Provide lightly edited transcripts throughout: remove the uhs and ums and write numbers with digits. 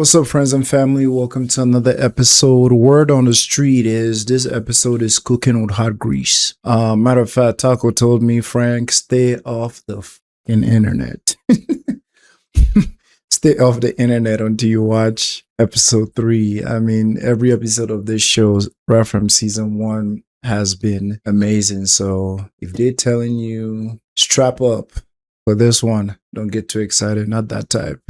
What's up, friends and family? Welcome to another episode. Word on the street is this episode is cooking with hot grease. Matter of fact, Taco told me, Frank, stay off the fucking internet. Stay off the internet until you watch episode 3. I mean, every episode of this show right from season 1 has been amazing. So if they're telling you strap up for this one, don't get too excited. Not that type.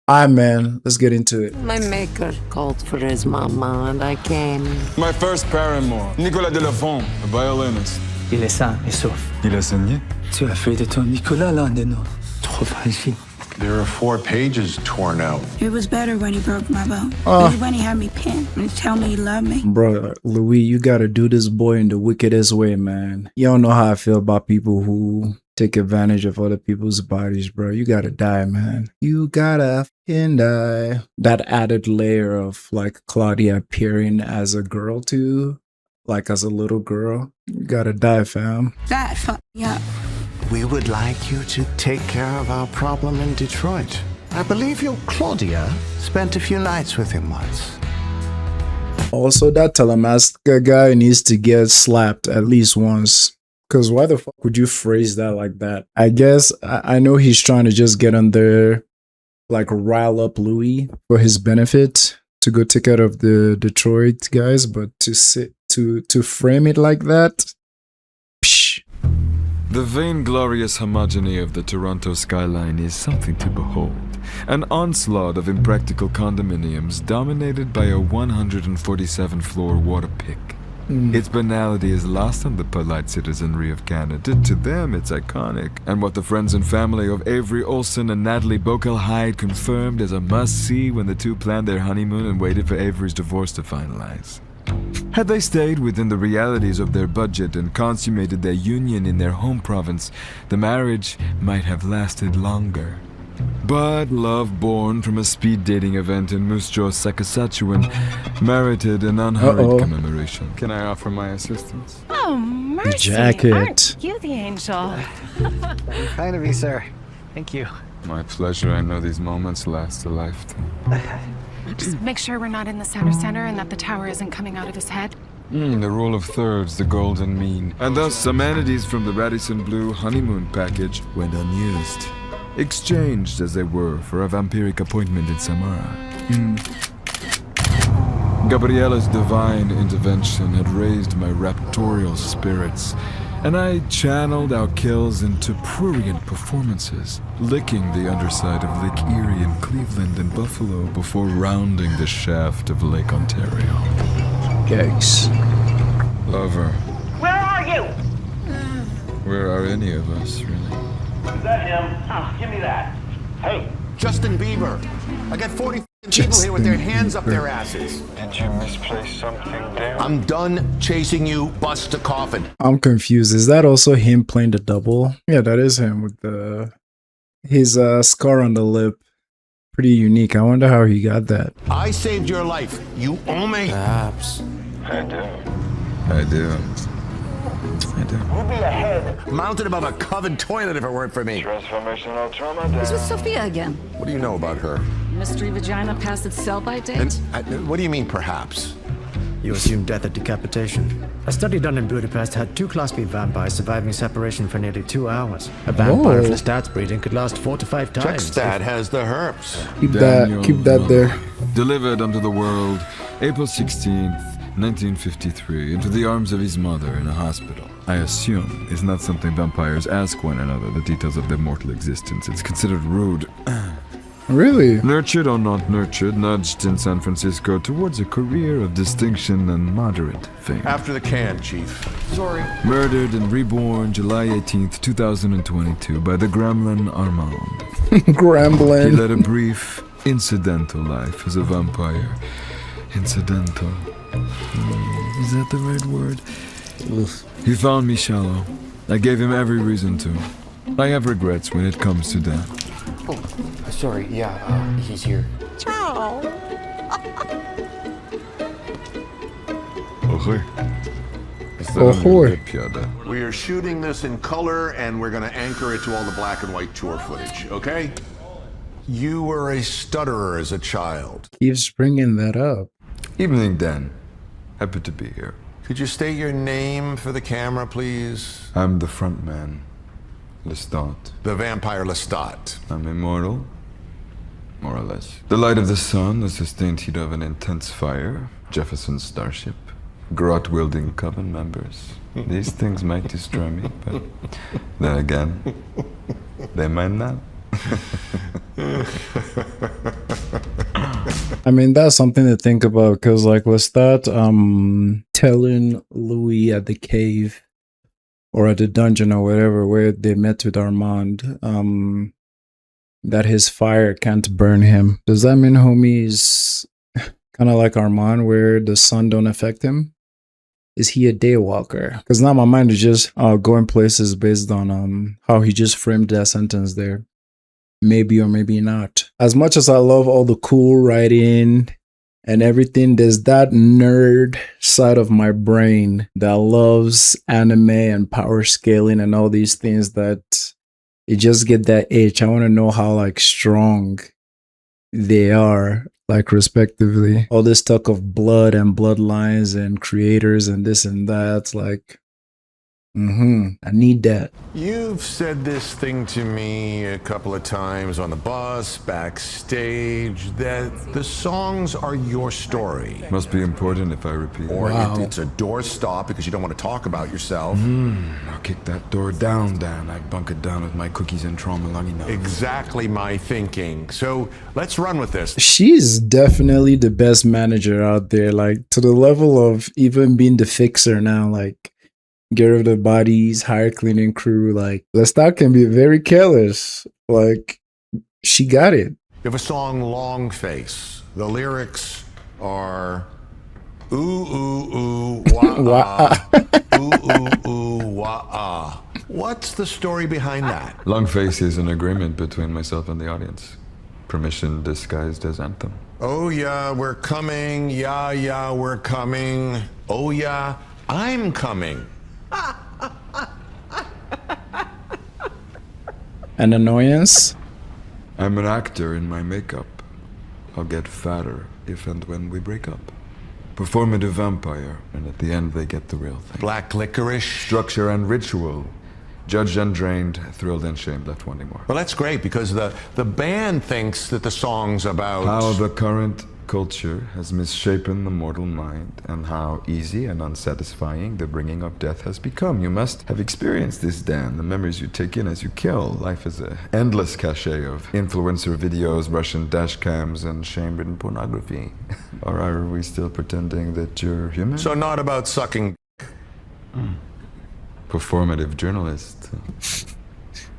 Alright, man, let's get into it. My maker called for his mama and I came. My first paramour, Nicolas Delafont, a violinist. Il est sain et sauf. Il a saigné? Tu as fait de ton Nicolas l'un des nôtres. Trop fragile. There are 4 pages torn out. It was better when he broke my bone. It was when he had me pinned and tell me he loved me. Bro, Louis, you gotta do this boy in the wickedest way, man. You don't know how I feel about people who take advantage of other people's bodies, bro. You gotta die, man. You gotta fucking die. That added layer of like Claudia appearing as a girl too, like as a little girl. You gotta die, fam. That fucked me up. We would like you to take care of our problem in Detroit. I believe your Claudia spent a few nights with him once. Also, that Telemastica guy needs to get slapped at least once. Because why the fuck would you phrase that like that? I guess I know he's trying to just get on there, like rile up Louis for his benefit to go take out of the Detroit guys, but to frame it like that, psh. The vainglorious homogeny of the Toronto skyline is something to behold. An onslaught of impractical condominiums dominated by a 147-floor water pick. Its banality is lost on the polite citizenry of Canada. To them, it's iconic, and what the friends and family of Avery Olson and Natalie Bokel-Hyde confirmed as a must-see when the two planned their honeymoon and waited for Avery's divorce to finalize. Had they stayed within the realities of their budget and consummated their union in their home province, the marriage might have lasted longer. But love born from a speed dating event in Moose Jaw, Saskatchewan merited an unhurried commemoration. Can I offer my assistance? Oh, mercy. Jacket. Aren't you the angel? Kind of you, sir. Thank you. My pleasure. I know these moments last a lifetime. Just make sure we're not in the center and that the tower isn't coming out of his head. The rule of thirds, the golden mean. And thus, amenities from the Radisson Blue honeymoon package went unused. Exchanged, as they were, for a vampiric appointment in Samara. Gabriella's divine intervention had raised my raptorial spirits, and I channeled our kills into prurient performances, licking the underside of Lake Erie in Cleveland and Buffalo before rounding the shaft of Lake Ontario. Yikes. Lover, Where are you? where are any of us, really? Is that him? Oh, give me that. Hey, Justin Bieber. I got 40 people here with their hands up their asses. Did you misplace something there? I'm done chasing you. Bust the coffin. I'm confused. Is that also him playing the double? Yeah, that is him with his scar on the lip. Pretty unique. I wonder how he got that. I saved your life. You owe me. Perhaps. I do. we'll be ahead. Mounted above a covered toilet if it weren't for me. Transformational trauma This was Sophia again. What do you know about her? Mystery vagina past its sell-by date. What do you mean, perhaps? You assume death at decapitation. A study done in Budapest had 2 Class B vampires surviving separation for nearly 2 hours. A vampire of Lestat's breeding could last 4 to 5 times. Stat has the herpes. Keep that there. Delivered unto the world, April 16th, 1953, into the arms of his mother in a hospital. I assume it's not something vampires ask one another, the details of their mortal existence. It's considered rude. Really? Nurtured or not nurtured, nudged in San Francisco towards a career of distinction and moderate fame. After the can, Chief. Sorry. Murdered and reborn July 18th, 2022 by the gremlin Armand. He Grambling. led a brief, incidental life as a vampire. Incidental. Is that the right word? He found me shallow. I gave him every reason to. I have regrets when it comes to death. Sorry, he's here. We are shooting this in color, and we're going to anchor it to all the black and white tour footage, okay? You were a stutterer as a child. Keeps bringing that up. Evening, Dan. Happy to be here. Could you state your name for the camera, please? I'm the front man, Lestat. The vampire Lestat. I'm immortal, more or less. The light of the sun, the sustained heat of an intense fire, Jefferson's starship, grot-wielding coven members. These things might destroy me, but then again, they might not. I mean, that's something to think about, because like Lestat telling Louis at the cave or at the dungeon or whatever where they met with Armand that his fire can't burn him. Does that mean homie's kind of like Armand where the sun don't affect him? Is he a daywalker? Because now my mind is just going places based on how he just framed that sentence there. Maybe or maybe not. As much as I love all the cool writing and everything, there's that nerd side of my brain that loves anime and power scaling and all these things that it just get that itch. I want to know how like strong they are, like respectively. All this talk of blood and bloodlines and creators and this and that, like I need that. You've said this thing to me a couple of times on the bus, backstage, that the songs are your story. Must be important if I repeat. Or it's a doorstop because you don't want to talk about yourself. I'll kick that door down, Dan. I bunk it down with my cookies and trauma long enough. Exactly my thinking. So let's run with this. She's definitely the best manager out there, like to the level of even being the fixer now, like get rid of the bodies, hire cleaning crew. Like Lestat can be very careless. Like she got it. You have a song, Long Face. The lyrics are ooh, ooh, ooh, wah-ah. Ooh, ooh, ooh, wah-ah. What's the story behind that? Long Face is an agreement between myself and the audience. Permission disguised as anthem. Oh yeah, we're coming. Yeah, yeah, we're coming. Oh yeah, I'm coming. An annoyance? I'm an actor in my makeup. I'll get fatter if and when we break up. Performative vampire, and at the end they get the real thing. Black licorice. Structure and ritual. Judged and drained, thrilled and shamed, left wanting more. Well, that's great because the band thinks that the song's about how the current culture has misshapen the mortal mind and how easy and unsatisfying the bringing of death has become. You must have experienced this, Dan. The memories you take in as you kill. Life is an endless cache of influencer videos, Russian dash cams, and shame-ridden pornography. Or are we still pretending that you're human? So not about sucking. Performative journalist.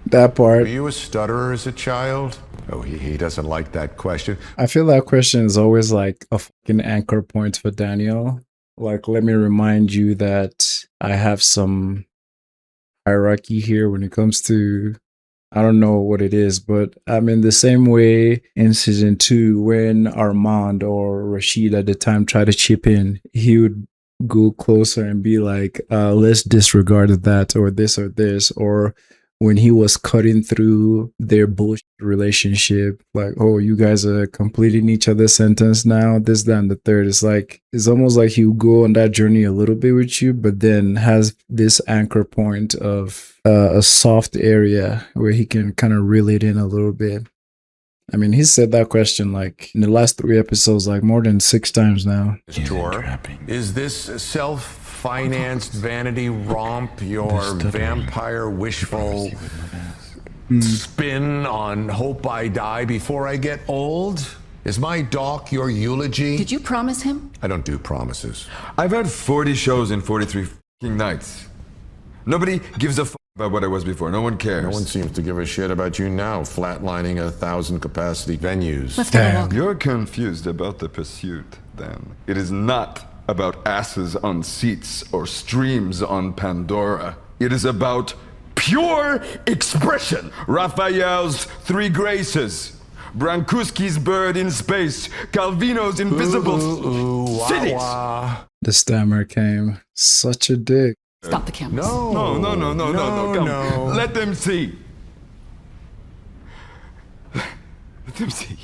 That part. Were you a stutterer as a child? Oh, he doesn't like that question. I feel that question is always like a fucking anchor point for Daniel. Like, let me remind you that I have some hierarchy here when it comes to, I don't know what it is, but I'm in the same way in season 2 when Armand or Rashid at the time tried to chip in, he would go closer and be like, let's disregard that or this, or when he was cutting through their bullshit relationship, like, oh, you guys are completing each other's sentence now, this, that, and the third. It's like, it's almost like he'll go on that journey a little bit with you, but then has this anchor point of a soft area where he can kind of reel it in a little bit. I mean, he said that question like in the last 3 episodes, like more than 6 times now. Is this self-financed vanity romp your vampire wishful spin on hope I die before I get old? Is my doc your eulogy? Did you promise him? I don't do promises. I've had 40 shows in 43 fucking nights. Nobody gives a fuck about what I was before. No one cares. No one seems to give a shit about you now, flatlining 1,000 capacity venues. Let's take a walk. You're confused about the pursuit, then. It is not about asses on seats or streams on Pandora. It is about pure expression. Raphael's 3 Graces, Brancuski's Bird in Space, Calvino's Invisible Cities. The stammer came. Such a dick. Stop the cameras. No, come. Let them see. let them see.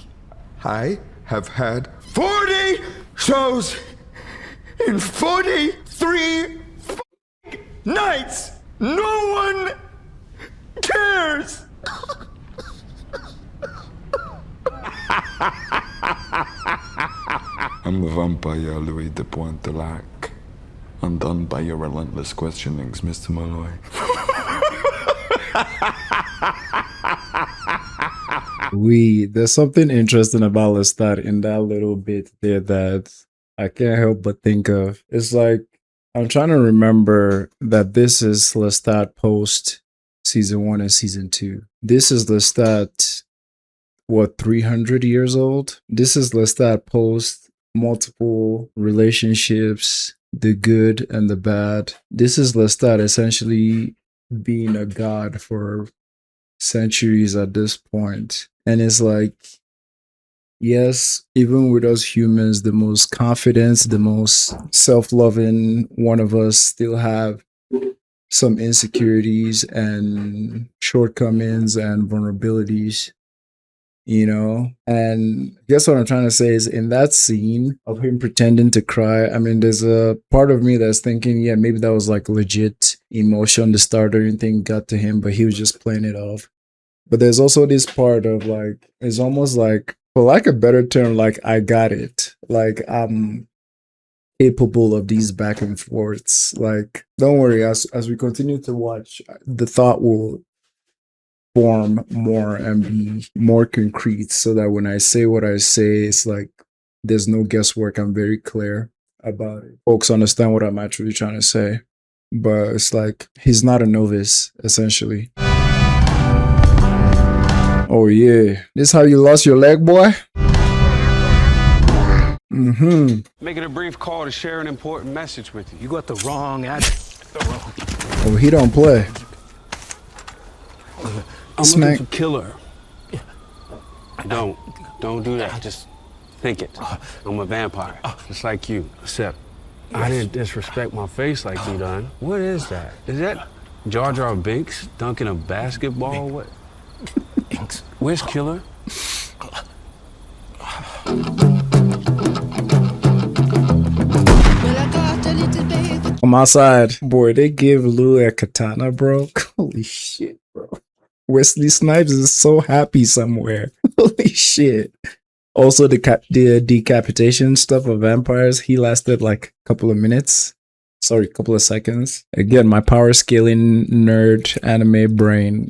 I have had 40 shows in 43 nights. No one cares. I'm the vampire Louis de Pointelac, undone by your relentless questionings, Mr. Malloy. There's something interesting about Lestat in that little bit there that I can't help but think of. It's like, I'm trying to remember that this is Lestat post season 1 and season 2. This is Lestat, what, 300 years old? This is Lestat post multiple relationships, the good and the bad. This is Lestat essentially being a god for centuries at this point. And it's like, yes, even with us humans, the most confident, the most self-loving one of us still have some insecurities and shortcomings and vulnerabilities, you know? And I guess what I'm trying to say is, in that scene of him pretending to cry, I mean, there's a part of me that's thinking, yeah, maybe that was like legit emotion, the stuttering thing got to him, but he was just playing it off. But there's also this part of like, it's almost like, for lack of a better term, like, I got it. Like, I'm capable of these back and forths. Like, don't worry, as we continue to watch, the thought will form more and be more concrete, so that when I say what I say, it's like there's no guesswork. I'm very clear about it. Folks understand what I'm actually trying to say. But it's like, he's not a novice, essentially. Oh yeah, this how you lost your leg, boy? Making a brief call to share an important message with you. You got the wrong address. Oh, he don't play. I'm looking for killer. Don't do that. Just think it. I'm a vampire, just like you. Except I didn't disrespect my face like you done. What is that? Is that Jar Jar Binks dunking a basketball? What? Where's Killer? On my side, boy, they give Lou a katana, bro. Holy shit, bro. Wesley Snipes is so happy somewhere. Holy shit. Also, the decapitation stuff of vampires, he lasted like a couple of minutes. Sorry, a couple of seconds. Again, my power scaling nerd anime brain,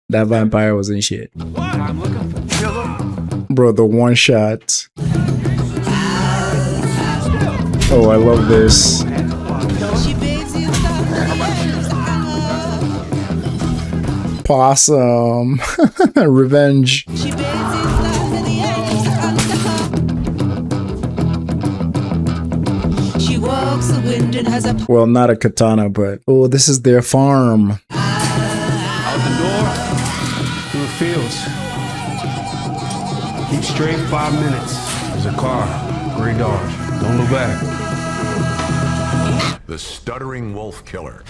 that vampire was in shit. What? I'm looking for Killer. Bro, the one shot. Oh, I love this. Possum. Revenge. Well, not a katana, but oh, this is their farm. Out the door, through the fields. Keep straight 5 minutes. There's a car, gray Dodge. Don't look back. The Stuttering Wolf Killer.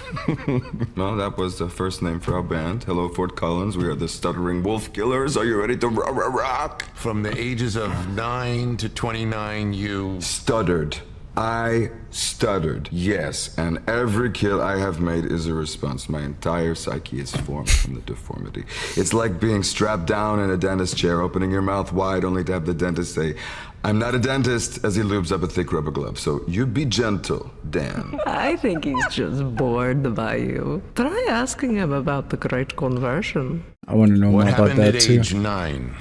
Well, that was the first name for our band. Hello, Fort Collins. We are the Stuttering Wolf Killers. Are you ready to rock? From the ages of 9 to 29, you Stuttered. I stuttered, yes, and every kill I have made is a response. My entire psyche is formed from the deformity. It's like being strapped down in a dentist chair, opening your mouth wide only to have the dentist say, "I'm not a dentist," as he lubes up a thick rubber glove. So you be gentle, Dan. I think he's just bored by you. Try asking him about the Great Conversion. I want to know more about that too. Age 9?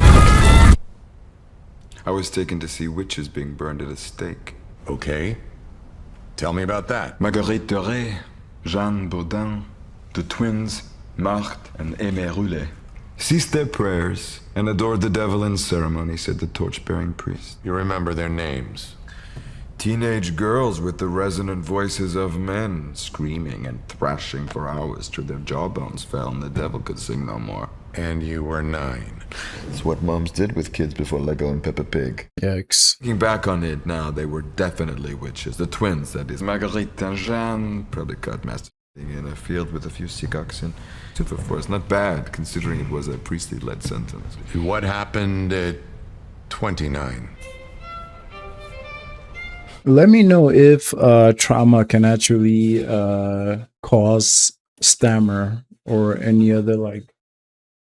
I was taken to see witches being burned at a stake. Okay. Tell me about that. Marguerite Doré, Jeanne Baudin, the twins, Marthe and Aimé Roulet, ceased their prayers and adored the devil in ceremony, said the torch-bearing priest. You remember their names? Teenage girls with the resonant voices of men, screaming and thrashing for hours till their jawbones fell and the devil could sing no more. And you were 9. It's what moms did with kids before Lego and Peppa Pig. Yikes. Looking back on it now, they were definitely witches. The twins, that is. Marguerite and Jeanne, probably cut master. in a field with a few sick oxen. Super force, not bad considering it was a priestly-led sentence. What happened at 29? Let me know if trauma can actually cause stammer or any other like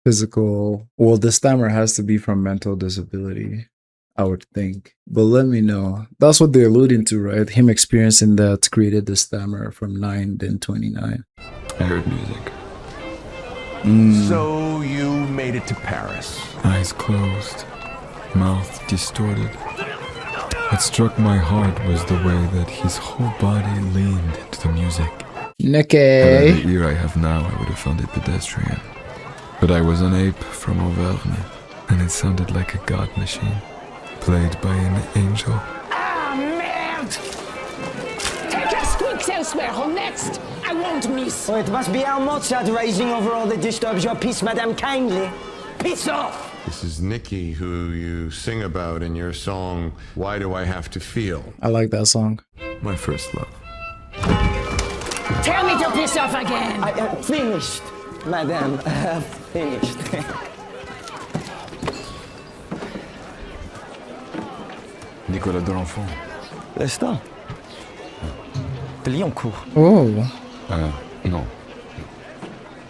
physical. Well, the stammer has to be from mental disability, I would think. But let me know. That's what they're alluding to, right? Him experiencing that created the stammer from 9 then 29. I heard music. So you made it to Paris. Eyes closed, mouth distorted. What struck my heart was the way that his whole body leaned to the music. Had I the ear I have now, I would have found it pedestrian. But I was an ape from Auvergne, and it sounded like a god machine, played by an angel. Ah, merde! Take your squeaks elsewhere, or next! I won't miss! Oh, it must be our Mozart raising over all that disturbs your peace, madame, kindly. Piss off! This is Nikki, who you sing about in your song, Why Do I Have to Feel? I like that song. My first love. Tell me to piss off again! I finished, madame. Finished. Nicolas de l'Enfant. Lestat. De Lyoncourt. Oh. Non.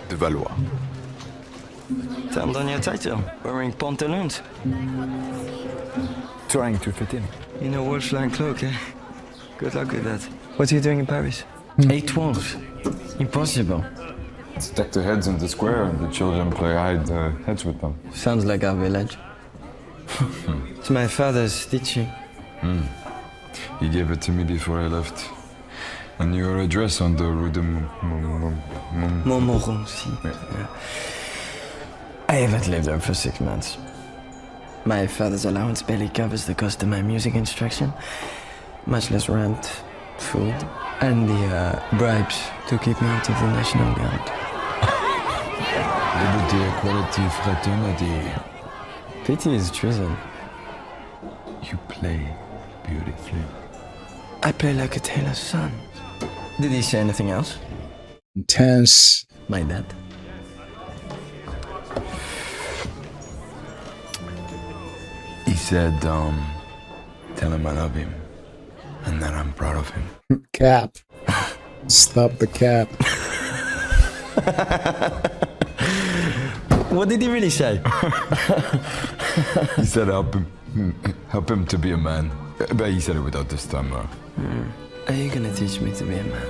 De Valois. Termed on your title, wearing pantaloons. Trying to fit in. In a wolf-like cloak, eh? Good luck with that. What are you doing in Paris? 8 wolves. Impossible. Stack the heads in the square and the children play hide the heads with them. Sounds like our village. It's my father's teaching. He gave it to me before I left. And your address on the Rue de Montmorency. Yeah. I haven't lived there for 6 months. My father's allowance barely covers the cost of my music instruction, much less rent, food, and the bribes to keep me out of the National Guard. Liberty, equality, fraternity. Pity is treason. You play beautifully. I play like a tailor's son. Did he say anything else? Intense. My dad. He said, tell him I love him and that I'm proud of him. Cap. Stop the cap. What did he really say? He said help him to be a man. But he said it without the stammer. Are you gonna teach me to be a man?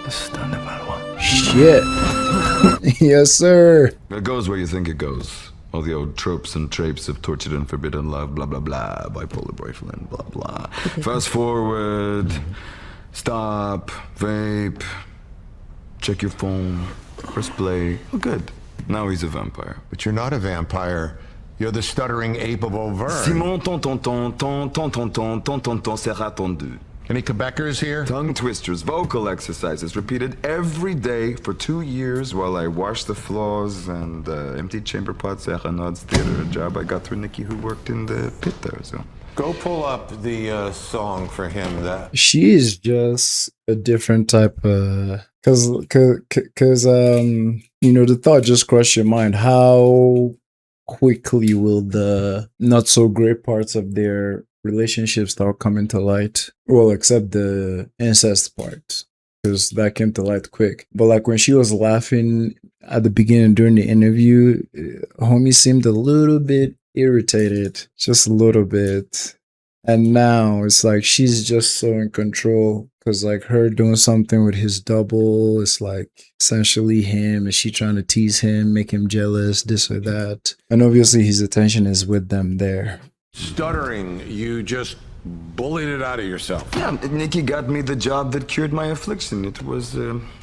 Lestat de Valois. Shit. Yes, sir. It goes where you think it goes. All the old tropes and trapes of tortured and forbidden love, blah, blah, blah, bipolar boyfriend, blah, blah. Fast forward, stop, vape, check your phone, press play. Oh, good. Now he's a vampire. But you're not a vampire. You're the stuttering ape of Auvergne. Simon, ton, sera tendu. Any Quebecers here? Tongue twisters, vocal exercises, repeated every day for 2 years while I washed the floors and emptied chamber pots at Renaud's theater, a job I got through Nikki, who worked in the pit there, so. Go pull up the song for him. She is just a different type of... Cause you know, the thought just crossed your mind. How quickly will the not so great parts of their relationship start coming to light? Well, except the incest part, because that came to light quick. But like when she was laughing at the beginning during the interview, homie seemed a little bit irritated, just a little bit. And now it's like she's just so in control, because like her doing something with his double, it's like essentially him. Is she trying to tease him, make him jealous, this or that? And obviously his attention is with them there. Stuttering, you just bullied it out of yourself. Yeah, Nikki got me the job that cured my affliction. It was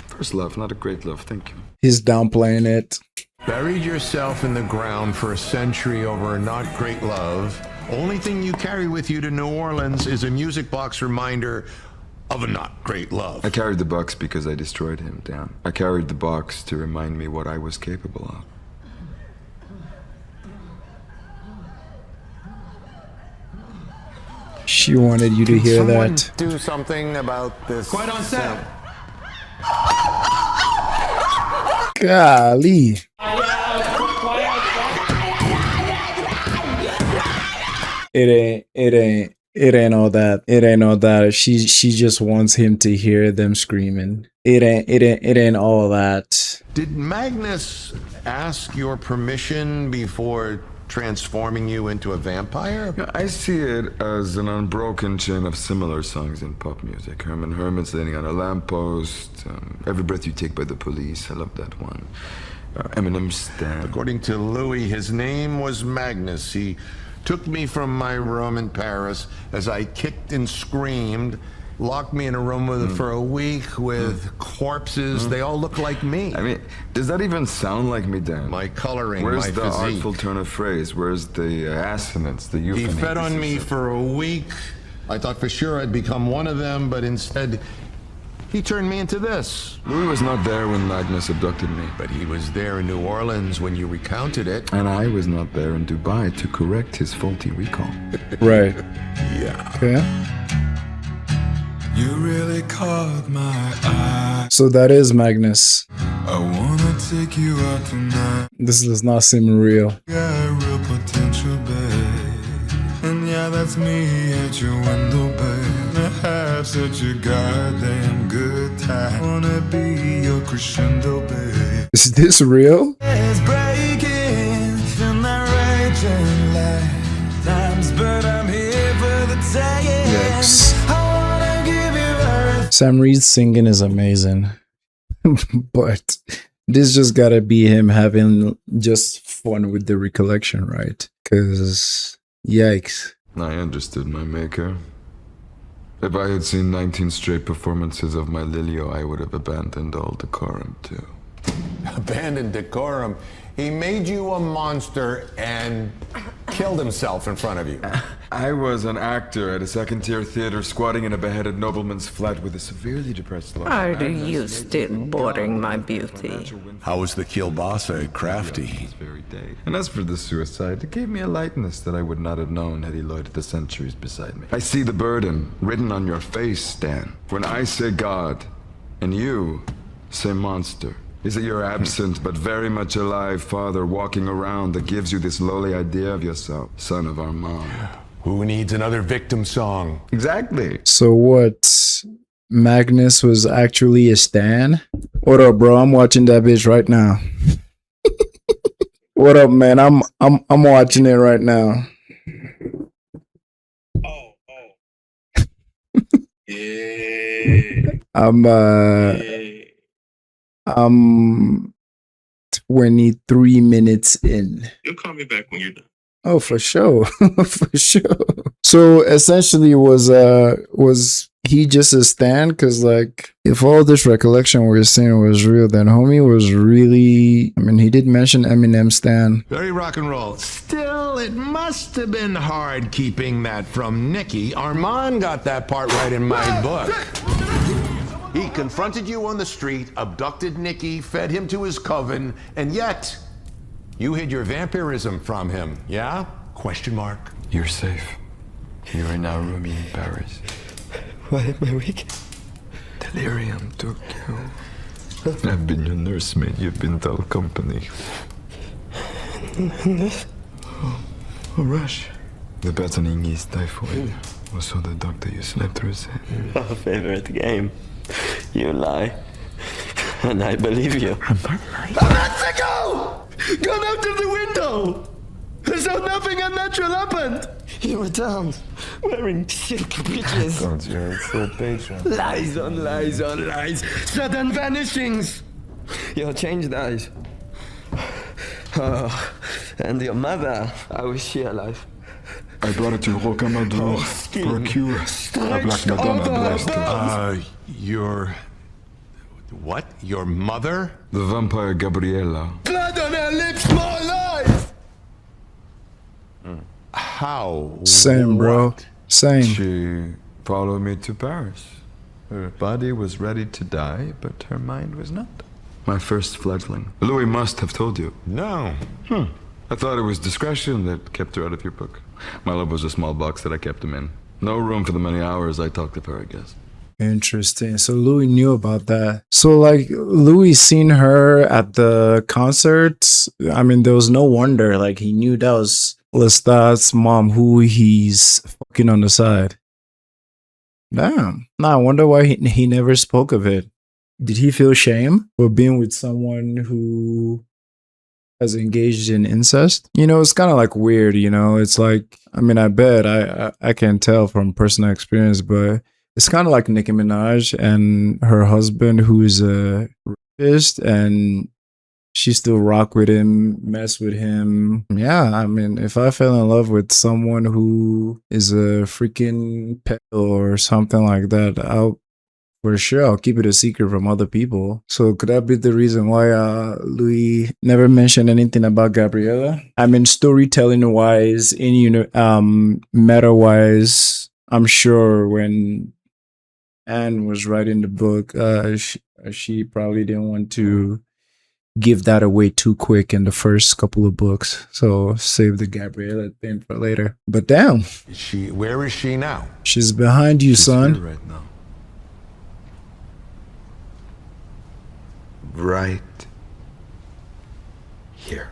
first love, not a great love. Thank you. He's downplaying it. Buried yourself in the ground for a century over a not great love. Only thing you carry with you to New Orleans is a music box reminder of a not great love. I carried the box because I destroyed him, Dan. I carried the box to remind me what I was capable of. She wanted you to hear Someone that. do something about this. Quiet on set. Golly. It ain't all that. It ain't all that. She just wants him to hear them screaming. It ain't all that. Did Magnus ask your permission before transforming you into a vampire? I see it as an unbroken chain of similar songs in pop music. Herman Hermit standing on a lamppost. Every Breath You Take by the Police. I love that one. Eminem's Stand. According to Louis, his name was Magnus. He took me from my room in Paris as I kicked and screamed, locked me in a room with for a week with corpses. They all look like me. I mean, does that even sound like me, Dan? My coloring, Where's my the physique. artful turn of phrase? Where's the assonance, the euphony? He fed on me for a week. I thought for sure I'd become one of them, but instead, he turned me into this. Louis was not there when Magnus abducted me. But he was there in New Orleans when you recounted it. And I was not there in Dubai to correct his faulty recall. Right. Yeah. Okay. You really caught my eye. So that is Magnus. I wanna take you out tonight. This does not seem real. Got real potential, babe. And yeah, that's me at your window, babe. I have such a goddamn good time. Wanna be your crescendo, babe. Is this real? It's breaking in the raging light times, but I'm here for the taking. Yes. I wanna give you everything. Sam Reed's singing is amazing. But this just gotta be him having just fun with the recollection, right? Because, yikes. I understood my maker. If I had seen 19 straight performances of my Lilio, I would have abandoned all decorum too. Abandoned decorum. He made you a monster and killed himself in front of you. I was an actor at a second-tier theater squatting in a beheaded nobleman's flat with a severely depressed life. Are you still boring my beauty? How was the kielbasa crafty? And as for the suicide, it gave me a lightness that I would not have known had he loitered the centuries beside me. I see the burden written on your face, Stan. When I say God, and you say monster, is it your absent but very much alive father walking around that gives you this lowly idea of yourself, son of Armand? Who needs another victim song? Exactly. So what? Magnus was actually a stan? What up, bro? I'm watching that bitch right now. What up, man? I'm watching it right now. I'm 23 minutes in. You'll call me back when you're done. Oh, for sure. For sure. So essentially was he just a stan? Because like if all this recollection we're seeing was real, then homie was really, I mean, he did mention Eminem stan. Very rock and roll. Still, it must have been hard keeping that from Nicky. Armand got that part right in my book. He confronted you on the street, abducted Nicky, fed him to his coven, and yet you hid your vampirism from him, yeah? Question mark. You're safe. You are now rooming in Paris. Why am I weak? Delirium took you. I've been your nursemaid. You've been dull company. And this? Oh, rush. The battening is typhoid. Also the doctor you slept through said. Our favorite game. You lie. And I believe you. I'm not lying. I'm not sicko! Gone out of the window! So nothing unnatural happened! You returned, wearing silk breeches. God, you're so patient. Lies on lies on lies. Sudden vanishings. Your changed eyes. Oh, and your mother, how is she alive? I brought it to Rocamadour for a cure. A black Madonna blessed. Your... What? Your mother? The vampire Gabriella. Blood on her lips, more alive! How? Same, bro. Same. She followed me to Paris. Her body was ready to die, but her mind was not. My first fledgling. Louis must have told you. No. I thought it was discretion that kept her out of your book. My love was a small box that I kept him in. No room for the many hours I talked of her, I guess. Interesting. So Louis knew about that. So like Louis seen her at the concerts. I mean, there was no wonder. Like he knew that was Lestat's mom, who he's fucking on the side. Damn. Nah, I wonder why he never spoke of it. Did he feel shame for being with someone who has engaged in incest? You know, it's kind of like weird, you know? It's like, I mean, I bet I can tell from personal experience, but it's kind of like Nicki Minaj and her husband, who is a rapist, and she still rock with him, mess with him. Yeah, I mean, if I fell in love with someone who is a freaking pedo or something like that, I'll keep it a secret from other people. So could that be the reason why Louis never mentioned anything about Gabriella? I mean, storytelling wise, meta wise, I'm sure when Anne was writing the book, she probably didn't want to give that away too quick in the first couple of books. So save the Gabriella thing for later. But damn. Where is she now? She's behind you, son. Here right now. Right here.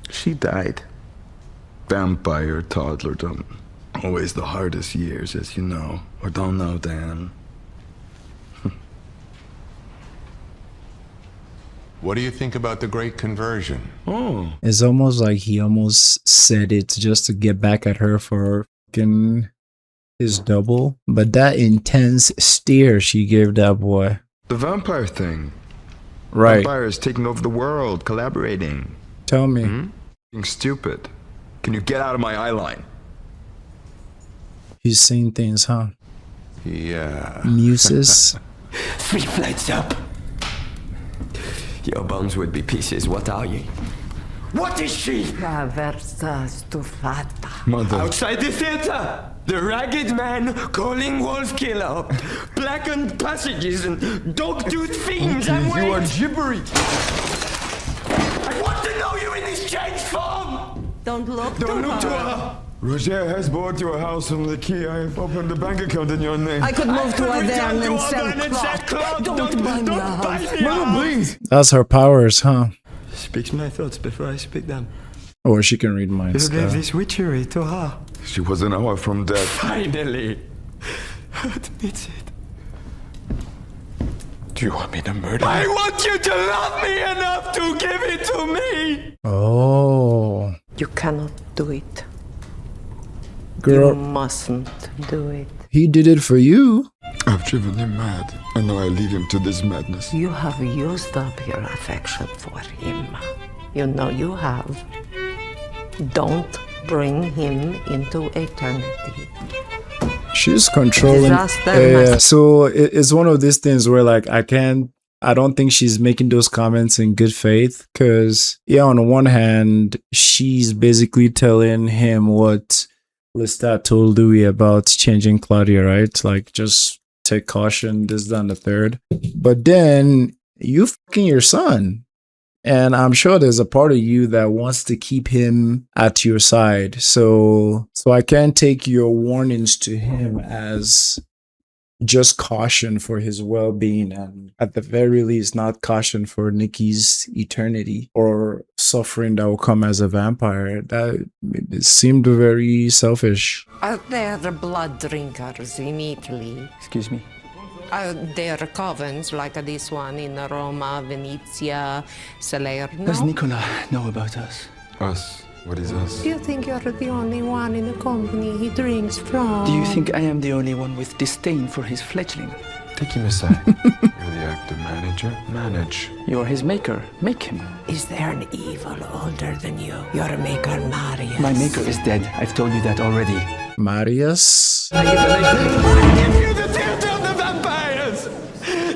She died. Vampire toddlerdom. Always the hardest years, as you know. Or don't know, Dan. What do you think about the Great Conversion? Oh. It's almost like he almost said it just to get back at her for fucking his double. But that intense stare she gave that boy. The vampire thing. Right. Vampires taking over the world, collaborating. Tell me. Being stupid. Can you get out of my eye line? He's saying things, huh? Yeah. Muses. 3 flights up. Your bones would be pieces. What are you? What is she? Traversa stufata. Mother. Outside the theater! The ragged man calling wolf killer. Blackened passages and dog-tooth fiends. I'm You are waiting. gibbering. I want to know you in this changed form! Don't look Don't to look to her. her! Roger has bought your house from the key. I have opened a bank account in your name. I could move to return Auvergne to and sell Auvergne and sell cloth. cloth. Don't buy me a buy house. me a house. Please. That's her powers, huh? Speaks my thoughts before I speak them. Or she can read minds. You gave this witchery to her. She was an hour from death. Finally. Admits it. Do you want me to murder I you? want you to love me enough to give it to me! Oh. You cannot do it. You Girl, mustn't do it. he did it for you. I've driven him mad, and now I leave him to this madness. You have used up your affection for him. You know you have. Don't bring him into eternity. She's controlling. Disaster So it's one of these things where like I don't think she's making those comments in good faith, because yeah, on the one hand, she's basically telling him what Lestat told Louis about changing Claudia, right? Like, just take caution, this, that, and the third. But then you fucking your son. And I'm sure there's a part of you that wants to keep him at your side. So I can't take your warnings to him as just caution for his well-being, and at the very least not caution for Nikki's eternity or suffering that will come as a vampire. That it seemed very selfish. Are there blood drinkers in Italy? Excuse me? Are there covens like this one in Roma, Venezia, Salerno? Does Nicola know about us? Us? What is us? Do you think you're the only one in the company he drinks from? Do you think I am the only one with disdain for his fledgling? Take him aside. You're the actor manager. Manage. You're his maker. Make him. Is there an evil older than you? Your maker, Marius. My maker is dead. I've told you that already. Marius? I give you the theater of the vampires!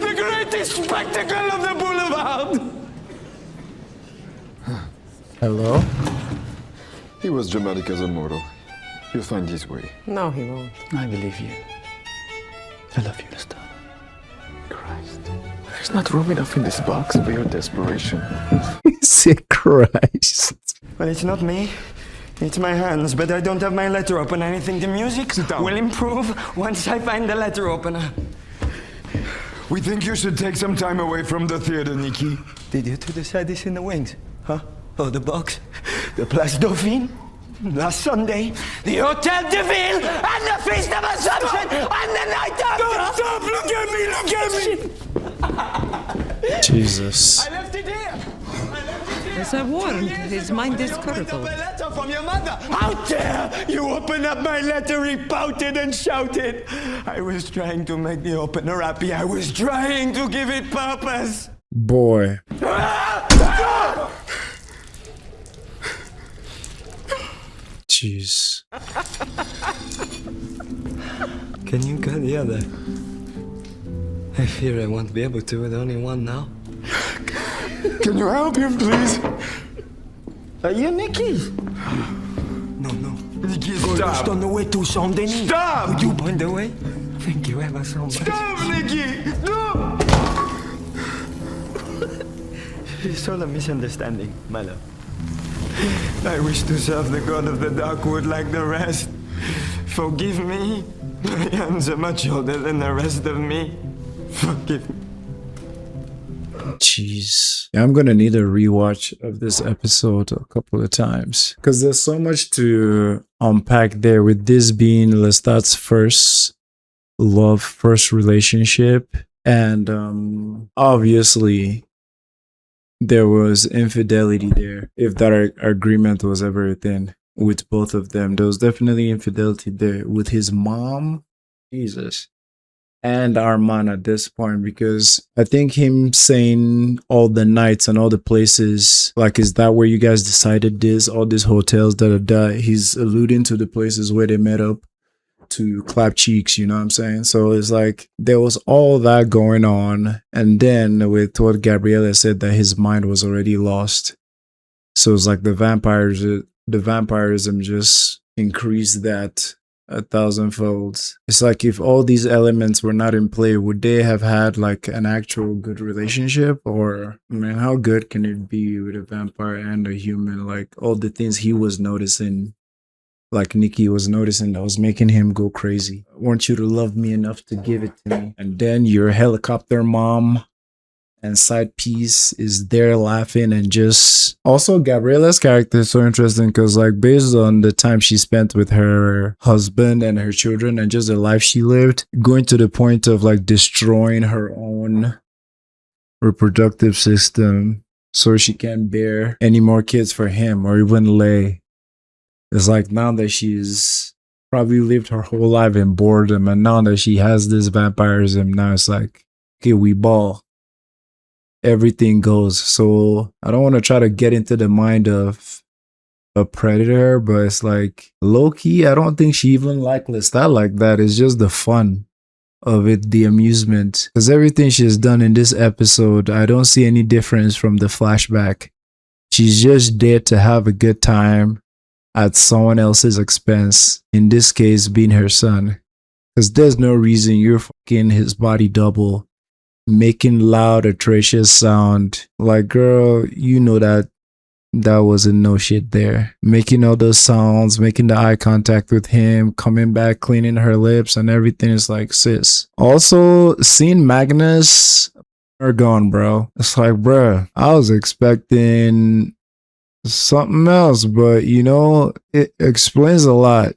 The greatest spectacle of the boulevard! Hello? He was dramatic as a mortal. He'll find his way. No, he won't. I believe you. I love you, Lestat. Christ. There's not room enough in this box for your desperation. Say Christ. Well, it's not me. It's my hands, but I don't have my letter opener. I think the music will improve once I find the letter opener. We think you should take some time away from the theater, Nikki. Did you two decide this in the wings? Huh? Oh, the box, the Place Dauphine, last Sunday, the Hotel de Ville, and the Feast of Assumption, and the night after! Stop! Look at me! Look at me! Jesus. I left it here! As I warned, his mind is curdled. Letter from your mother. How dare you open up my letter? He pouted and shouted. I was trying to make the opener happy. I was trying to give it purpose. Boy. Jeez. Can you cut the other? I fear I won't be able to with only one now. Can you help him, please? Are you Nicky? No. Nikki, Go stop! just on the way to Saint-Denis. Stop! Would you point the way? Thank you ever so much. Stop, Nikki! No! It's all a misunderstanding, my love. I wish to serve the god of the dark wood like the rest. Forgive me. My hands are much older than the rest of me. Forgive me. Jeez. Yeah, I'm gonna need a rewatch of this episode a couple of times because there's so much to unpack there, with this being Lestat's first love, first relationship, and obviously there was infidelity there. If that agreement was ever a thing with both of them, there was definitely infidelity there with his mom. Jesus. And Armand at this point, because I think him saying all the nights and all the places, like, is that where you guys decided this? All these hotels, he's alluding to the places where they met up to clap cheeks, you know what I'm saying? So it's like there was all that going on. And then with what Gabriella said, that his mind was already lost. So it's like the vampirism just increased that 1,000-fold. It's like if all these elements were not in play, would they have had like an actual good relationship? Or, I mean, how good can it be with a vampire and a human? Like all the things he was noticing, like Nikki was noticing, that was making him go crazy. I want you to love me enough to give it to me. And then your helicopter mom and side piece is there laughing, and just also Gabriella's character is so interesting because, like, based on the time she spent with her husband and her children and just the life she lived, going to the point of like destroying her own reproductive system so she can't bear any more kids for him or even lay. It's like now that she's probably lived her whole life in boredom, and now that she has this vampirism, now it's like, okay, we ball. Everything goes. So I don't want to try to get into the mind of a predator, but it's like low-key, I don't think she even liked Lestat like that. It's just the fun of it, the amusement. Because everything she's done in this episode, I don't see any difference from the flashback. She's just there to have a good time at someone else's expense. In this case, being her son. Because there's no reason you're fucking his body double, making loud, atrocious sound. Like, girl, you know that wasn't no shit there. Making all those sounds, making the eye contact with him, coming back, cleaning her lips and everything. Is like, sis. Also, seeing Magnus are gone, bro. It's like, bro, I was expecting something else, but you know, it explains a lot.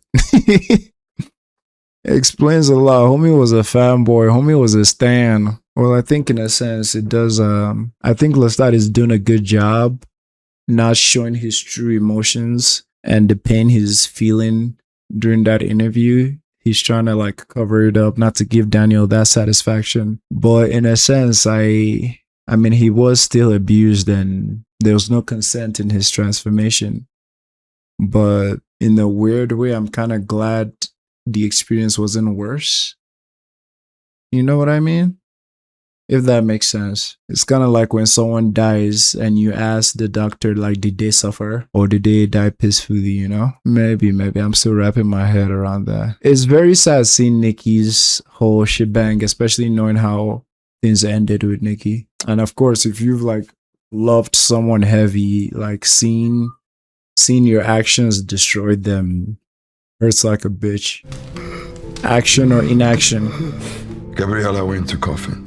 Explains a lot. Homie was a fanboy. Homie was a stan. Well, I think in a sense it does. I think Lestat is doing a good job not showing his true emotions and the pain he's feeling during that interview. He's trying to like cover it up, not to give Daniel that satisfaction. But in a sense, I mean, he was still abused and there was no consent in his transformation. But in a weird way, I'm kind of glad the experience wasn't worse. You know what I mean? If that makes sense. It's kind of like when someone dies and you ask the doctor, like, did they suffer or did they die peacefully, you know? Maybe I'm still wrapping my head around that. It's very sad seeing Nikki's whole shebang, especially knowing how things ended with Nikki. And of course, if you've like loved someone heavy, like seeing Seeing your actions destroy them hurts like a bitch. Action or inaction. Gabriella went to coffin,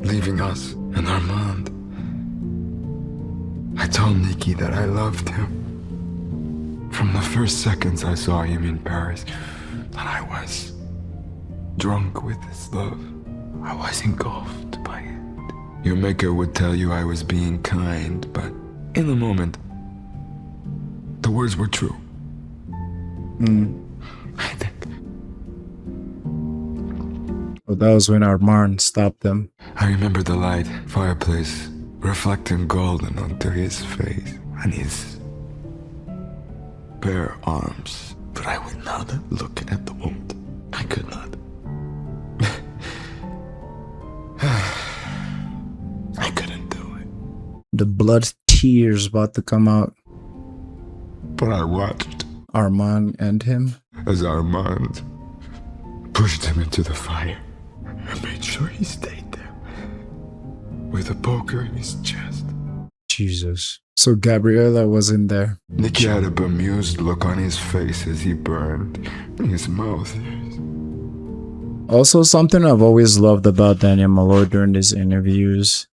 leaving us and Armand. I told Nikki that I loved him. From the first seconds I saw him in Paris, that I was drunk with his love. I was engulfed by it. Your maker would tell you I was being kind, but in the moment, the words were true. I think. Well, that was when Armand stopped them. I remember the light fireplace reflecting golden onto his face and his bare arms. But I would not look at the wound. I could not. I couldn't do it. The blood tears about to come out. But I watched Armand and him. As Armand pushed him into the fire and made sure he stayed there with a poker in his chest. Jesus. So Gabriella was in there. Nicky had a bemused look on his face as he burned. His mouth. Also, something I've always loved about Daniel Malloy during these interviews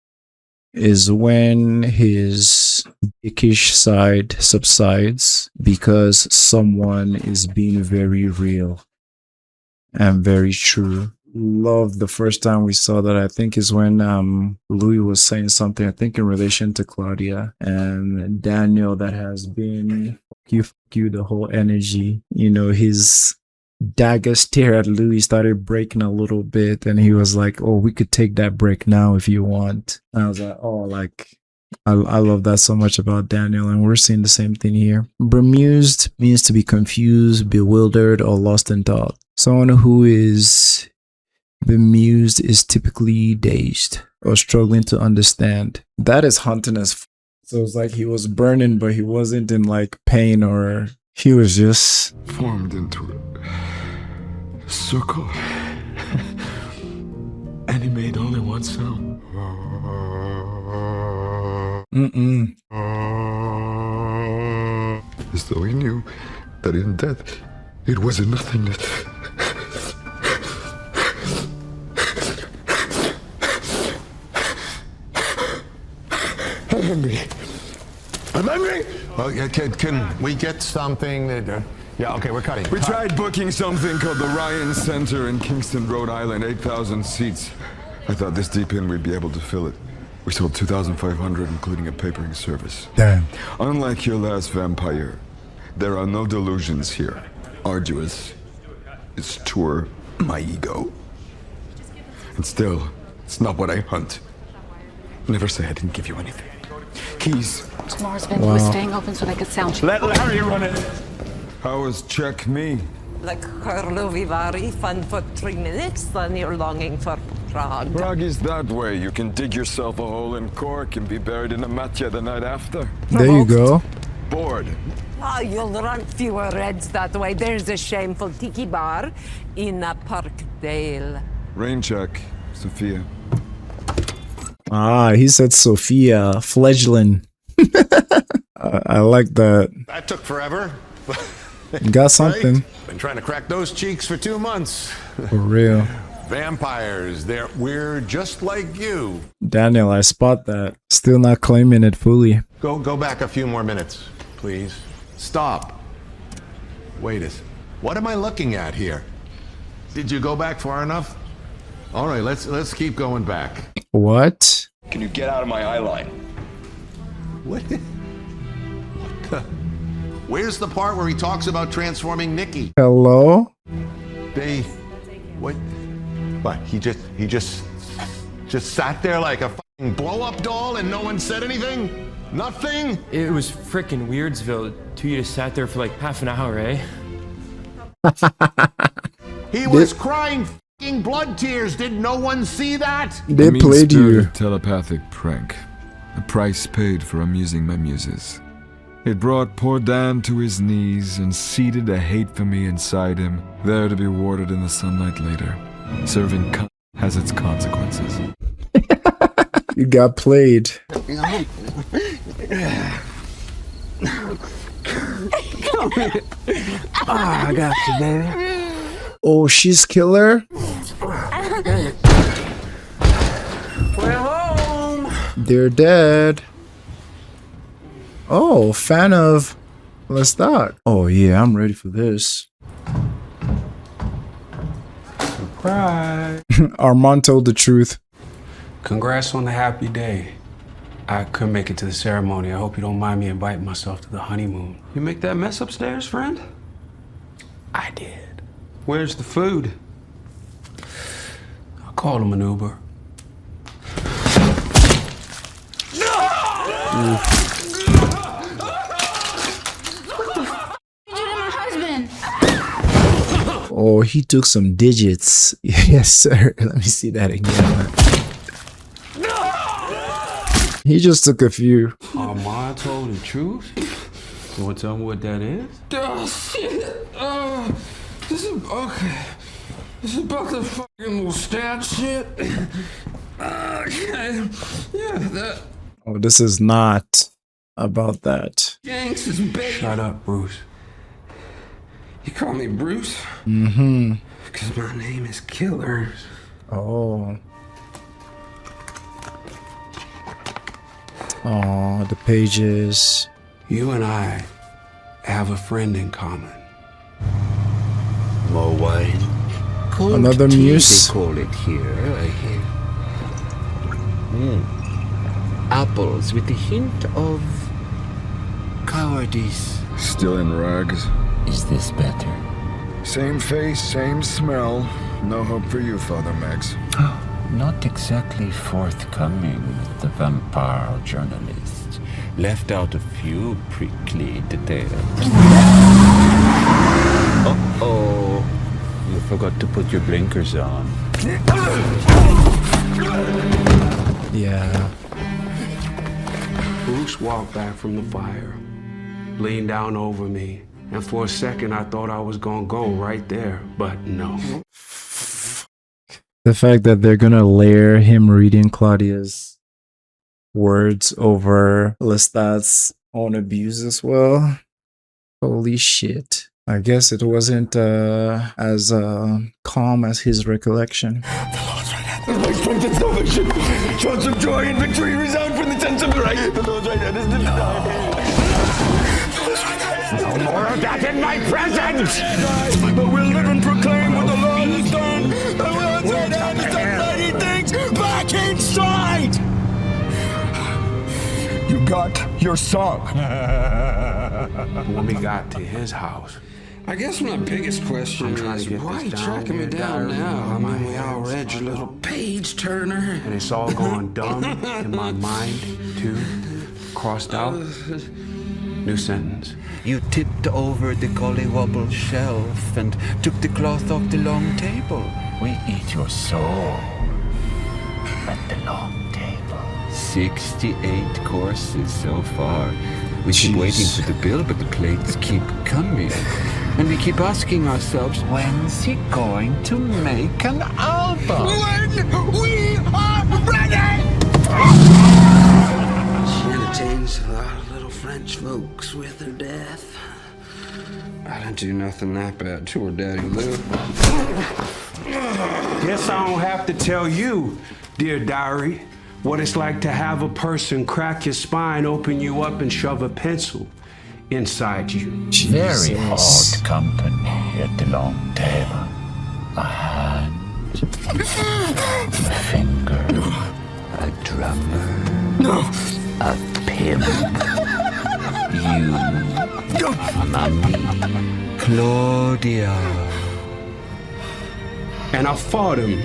is when his dickish side subsides because someone is being very real and very true. Love the first time we saw that, I think, is when Louis was saying something, I think in relation to Claudia, and Daniel that has been fuck you the whole energy, you know, his dagger stare at Louis started breaking a little bit, and he was like, oh, we could take that break now if you want. And I was like, oh, like I love that so much about Daniel, and we're seeing the same thing here. Bemused means to be confused, bewildered, or lost in thought. Someone who is bemused is typically dazed or struggling to understand. That is haunting as f. So it's like he was burning, but he wasn't in like pain, or he was just formed into a circle. And he made only one sound. As though he knew that in death it was a nothingness. I'm hungry. I'm hungry! Well, can we get something that... yeah, okay, we're cutting. We tried booking something called the Ryan Center in Kingston, Rhode Island, 8,000 seats. I thought this deep in we'd be able to fill it. We sold 2,500, including a papering service. Damn. Unlike your last vampire, there are no delusions here. Arduous. It's tour my ego. And still, it's not what I hunt. Never say I didn't give you anything. Keys. Tomorrow's venue was staying open so they could sound check. Let Larry run it. How was check me? Like Carlo Vivari, fun for 3 minutes, then you're longing for Prague. Prague is that way. You can dig yourself a hole in Cork and be buried in a matcha the night after. There you go. Bored. Ah, you'll run fewer reds that way. There's a shameful tiki bar in Parkdale. Rain check, Sophia. Ah, he said Sophia, fledgling. I like that. That took forever. Got something. Right? Been trying to crack those cheeks for 2 months. For real. Vampires, we're just like you. Daniel, I spot that. Still not claiming it fully. Go back a few more minutes, please. Stop. Wait a second. What am I looking at here? Did you go back far enough? All right, let's keep going back. What? Can you get out of my eye line? What the? Where's the part where he talks about transforming Nikki? Hello? What? He just sat there like a fucking blow-up doll and no one said anything? Nothing? It was frickin' Weirdsville. You just sat there for like half an hour, eh? He was crying fucking blood tears. Did no one see that? They played you. Telepathic prank. A price paid for amusing my muses. It brought poor Dan to his knees and seeded a hate for me inside him, there to be watered in the sunlight later. Serving has its consequences. You got played. Come here. I got you, baby. Oh, she's killer? We're home. They're dead. Oh, fan of Lestat. Oh yeah, I'm ready for this. Surprise. Armand told the truth. Congrats on the happy day. I couldn't make it to the ceremony. I hope you don't mind me inviting myself to the honeymoon. You make that mess upstairs, friend? I did. Where's the food? I called him an Uber. Oh, he took some digits. Yes, sir. Let me see that again. He just took a few. Armand told the truth? You want to tell me what that is? Oh, shit. This is okay. This is about the fucking Lestat shit. Okay. Yeah, that. Oh, this is not about that. Gangsters, baby. Shut up, Bruce. You call me Bruce? Mm-hmm. Because my name is Killer. Oh. Oh, the pages. You and I have a friend in common. More wine? Cold Another tea, muse. they call it here, I hear. Apples with a hint of cowardice. Still in rags. Is this better? Same face, same smell. No hope for you, Father Max. Not exactly forthcoming with the vampire journalist. Left out a few prickly details. Uh-oh. You forgot to put your blinkers on. Yeah. Bruce walked back from the fire, leaned down over me, and for a second I thought I was gonna go right there, but no. The fact that they're gonna layer him reading Claudia's words over Lestat's own abuse as well. Holy shit. I guess it wasn't as calm as his recollection. My strength and salvation. Shouts of joy and victory resound from the tents of the right. The Lord's right hand is lifted high. No more of that in my presence! But we'll live and proclaim what the Lord has done. The Lord's right hand has done mighty things back inside! You got your song. When we got to his house, I guess my biggest question is, why you tracking me down now? I mean, we all read your little page turner. and it's all gone dumb in my mind, too. Crossed out. New sentence. You tipped over the collywobble shelf and took the cloth off the long table. We eat your soul at the long table. 68 courses so far. We keep waiting for the bill, but the plates keep coming. And we keep asking ourselves, when's he going to make an album? When we are ready! She entertains a lot of little French folks with her death. I didn't do nothing that bad to her, Daddy Lou. Guess I don't have to tell you, dear diary, what it's like to have a person crack your spine, open you up, and shove a pencil inside you. Very odd company at the long table. A hand, a finger, a drummer, a pimp. You, Mummy, Claudia. And I fought him,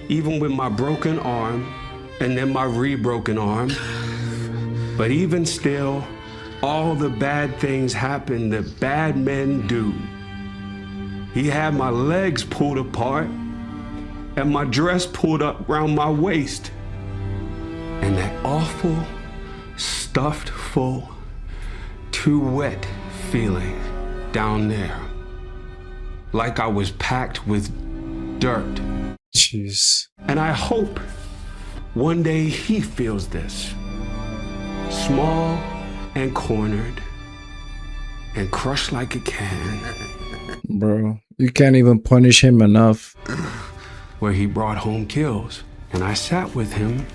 even with my broken arm, and then my re-broken arm. But even still, all the bad things happen that bad men do. He had my legs pulled apart and my dress pulled up around my waist. And that awful, stuffed full, too wet feeling down there. Like I was packed with dirt. Jeez. And I hope one day he feels this. Small and cornered, and crush like a can. Bro, you can't even punish him enough. Where he brought home kills, and I sat with him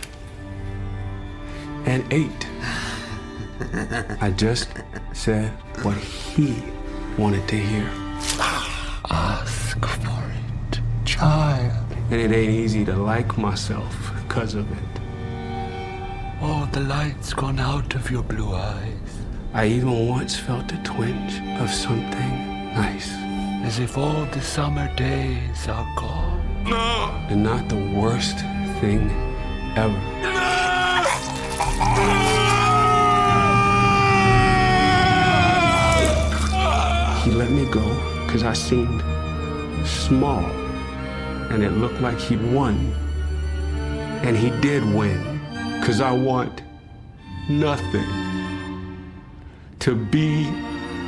and ate. I just said what he wanted to hear. Ask for it, child. And it ain't easy to like myself because of it. Oh, the light's gone out of your blue eyes. I even once felt a twinge of something nice. As if all the summer days are gone. No! And not the worst thing ever. He let me go because I seemed small. And it looked like he'd won. And he did win. Because I want nothing. To be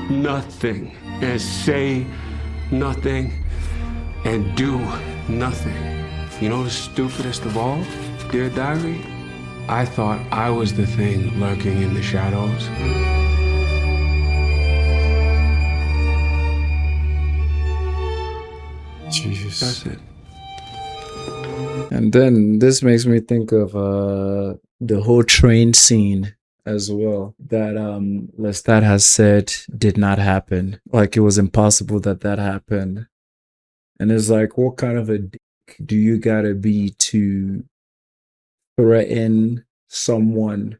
nothing. And say nothing. And do nothing. You know the stupidest of all, dear diary? I thought I was the thing lurking in the shadows. Jesus. That's it. And then this makes me think of the whole train scene as well that Lestat has said did not happen. Like it was impossible that happened. And it's like, what kind of a dick do you gotta be to threaten someone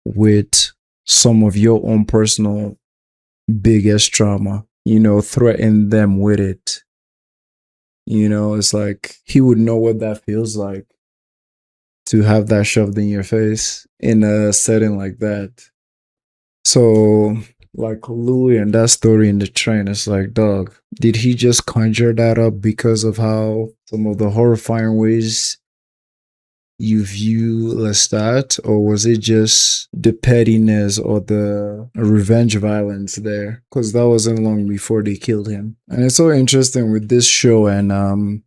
with some of your own personal biggest trauma? You know, threaten them with it. You know, it's like he would know what that feels like to have that shoved in your face in a setting like that. So, like Louis and that story in the train, it's like, dog, did he just conjure that up because of how some of the horrifying ways you view Lestat, or was it just the pettiness or the revenge violence there? Because that wasn't long before they killed him. And it's so interesting with this show and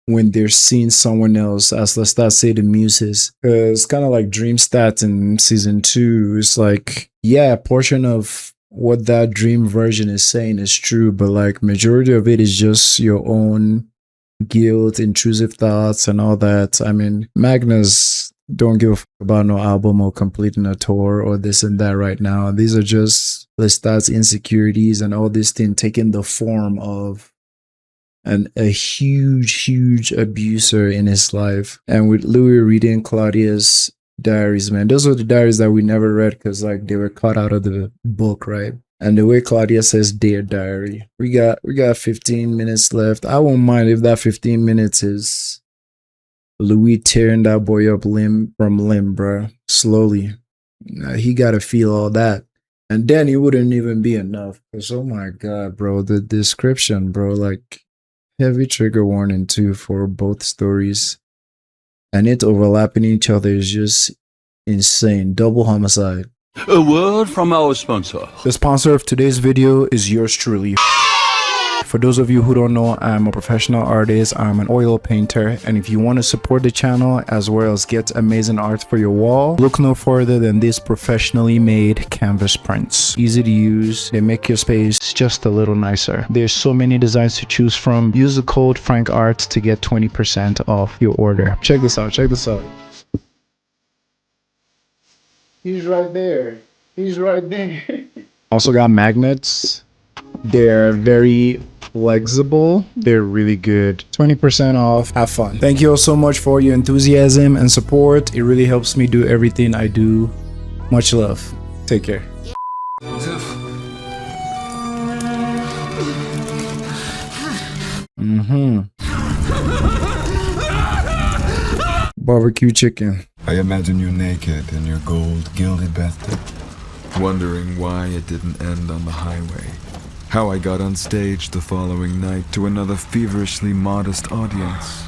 when they're seeing someone else, as Lestat say, the muses. It's kind of like Dream Stats in season 2. It's like, yeah, a portion of what that dream version is saying is true, but like majority of it is just your own guilt, intrusive thoughts, and all that. I mean, Magnus don't give a fuck about no album or completing a tour or this and that right now. These are just Lestat's insecurities and all this thing taking the form of a huge abuser in his life. And with Louis reading Claudia's diaries, man, those were the diaries that we never read because like they were cut out of the book, right? And the way Claudia says "dear diary," we got 15 minutes left. I won't mind if that 15 minutes is Louis tearing that boy up limb from limb, bro. Slowly. He gotta feel all that. And then it wouldn't even be enough. Because oh my god, bro, the description, bro, like heavy trigger warning too for both stories. And it overlapping each other is just insane. Double homicide. A word from our sponsor. The sponsor of today's video is yours truly. For those of you who don't know, I'm a professional artist. I'm an oil painter, and if you want to support the channel as well as get amazing art for your wall, look no further than these professionally made canvas prints. Easy to use, they make your space just a little nicer. There's so many designs to choose from. Use the code FrankArt to get 20% off your order. Check this out, check this out. He's right there. He's right there. Also got magnets. They're very flexible. They're really good. 20% off. Have fun. Thank you all so much for your enthusiasm and support. It really helps me do everything I do. Much love. Take care. Barbecue chicken. I imagine you naked in your gold gilded bathtub, wondering why it didn't end on the highway. How I got on stage the following night to another feverishly modest audience.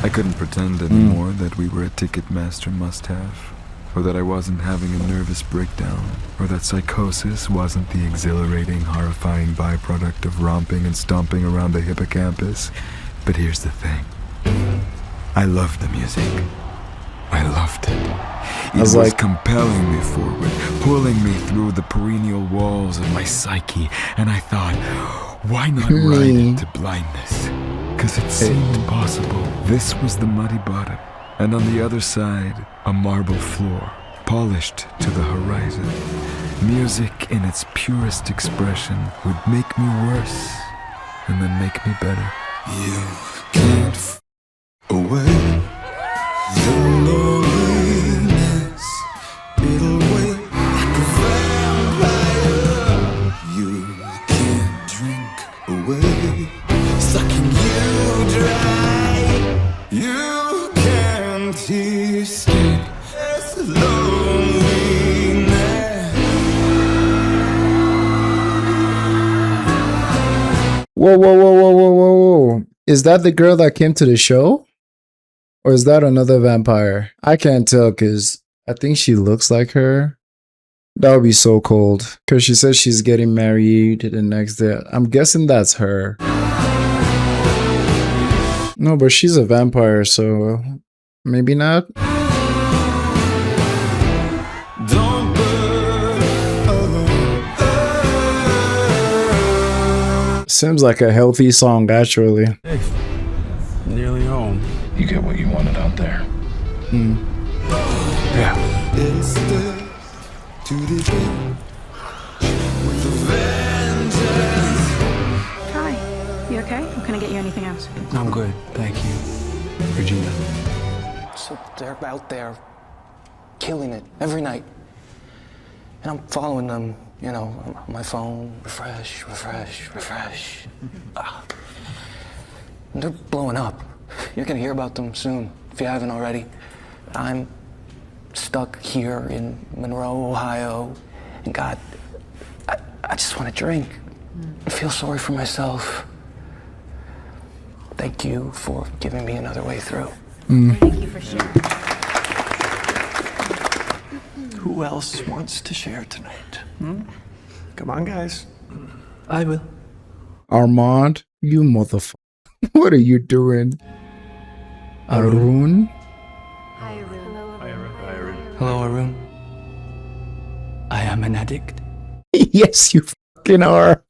I couldn't pretend anymore that we were a Ticketmaster must-have, or that I wasn't having a nervous breakdown, or that psychosis wasn't the exhilarating, horrifying byproduct of romping and stomping around the hippocampus. But here's the thing. I loved the music. I loved it. It was compelling me forward, pulling me through the perennial walls of my psyche, and I thought, why not ride into blindness? Because it seemed possible. This was the muddy bottom, and on the other side, a marble floor, polished to the horizon. Music in its purest expression would make me worse, and then make me better. You can't away the loneliness. It'll wait like a vampire. You can't drink away, sucking you dry. You can't escape this loneliness. Whoa, whoa, whoa, whoa, whoa, whoa, whoa. Is that the girl that came to the show? Or is that another vampire? I can't tell because I think she looks like her. That would be so cold. Because she says she's getting married the next day. I'm guessing that's her. No, but she's a vampire, so maybe not. Seems like a healthy song, actually. Hey, nearly home. You get what you wanted out there. Yeah. It's the to the end with a vengeance. Hi. You okay? Or can I get you anything else? I'm good, thank you. Regina. So they're out there killing it every night. And I'm following them, you know, on my phone. Refresh, refresh, refresh. And they're blowing up. You're gonna hear about them soon, if you haven't already. I'm stuck here in Monroe, Ohio. And God, I just want to drink. I feel sorry for myself. Thank you for giving me another way through. Thank you for sharing. Who else wants to share tonight? Come on, guys. I will. Armand, you motherfucker. What are you doing? Arun? Hi, Arun. Hello, Arun. I am an addict. Yes, you fucking are.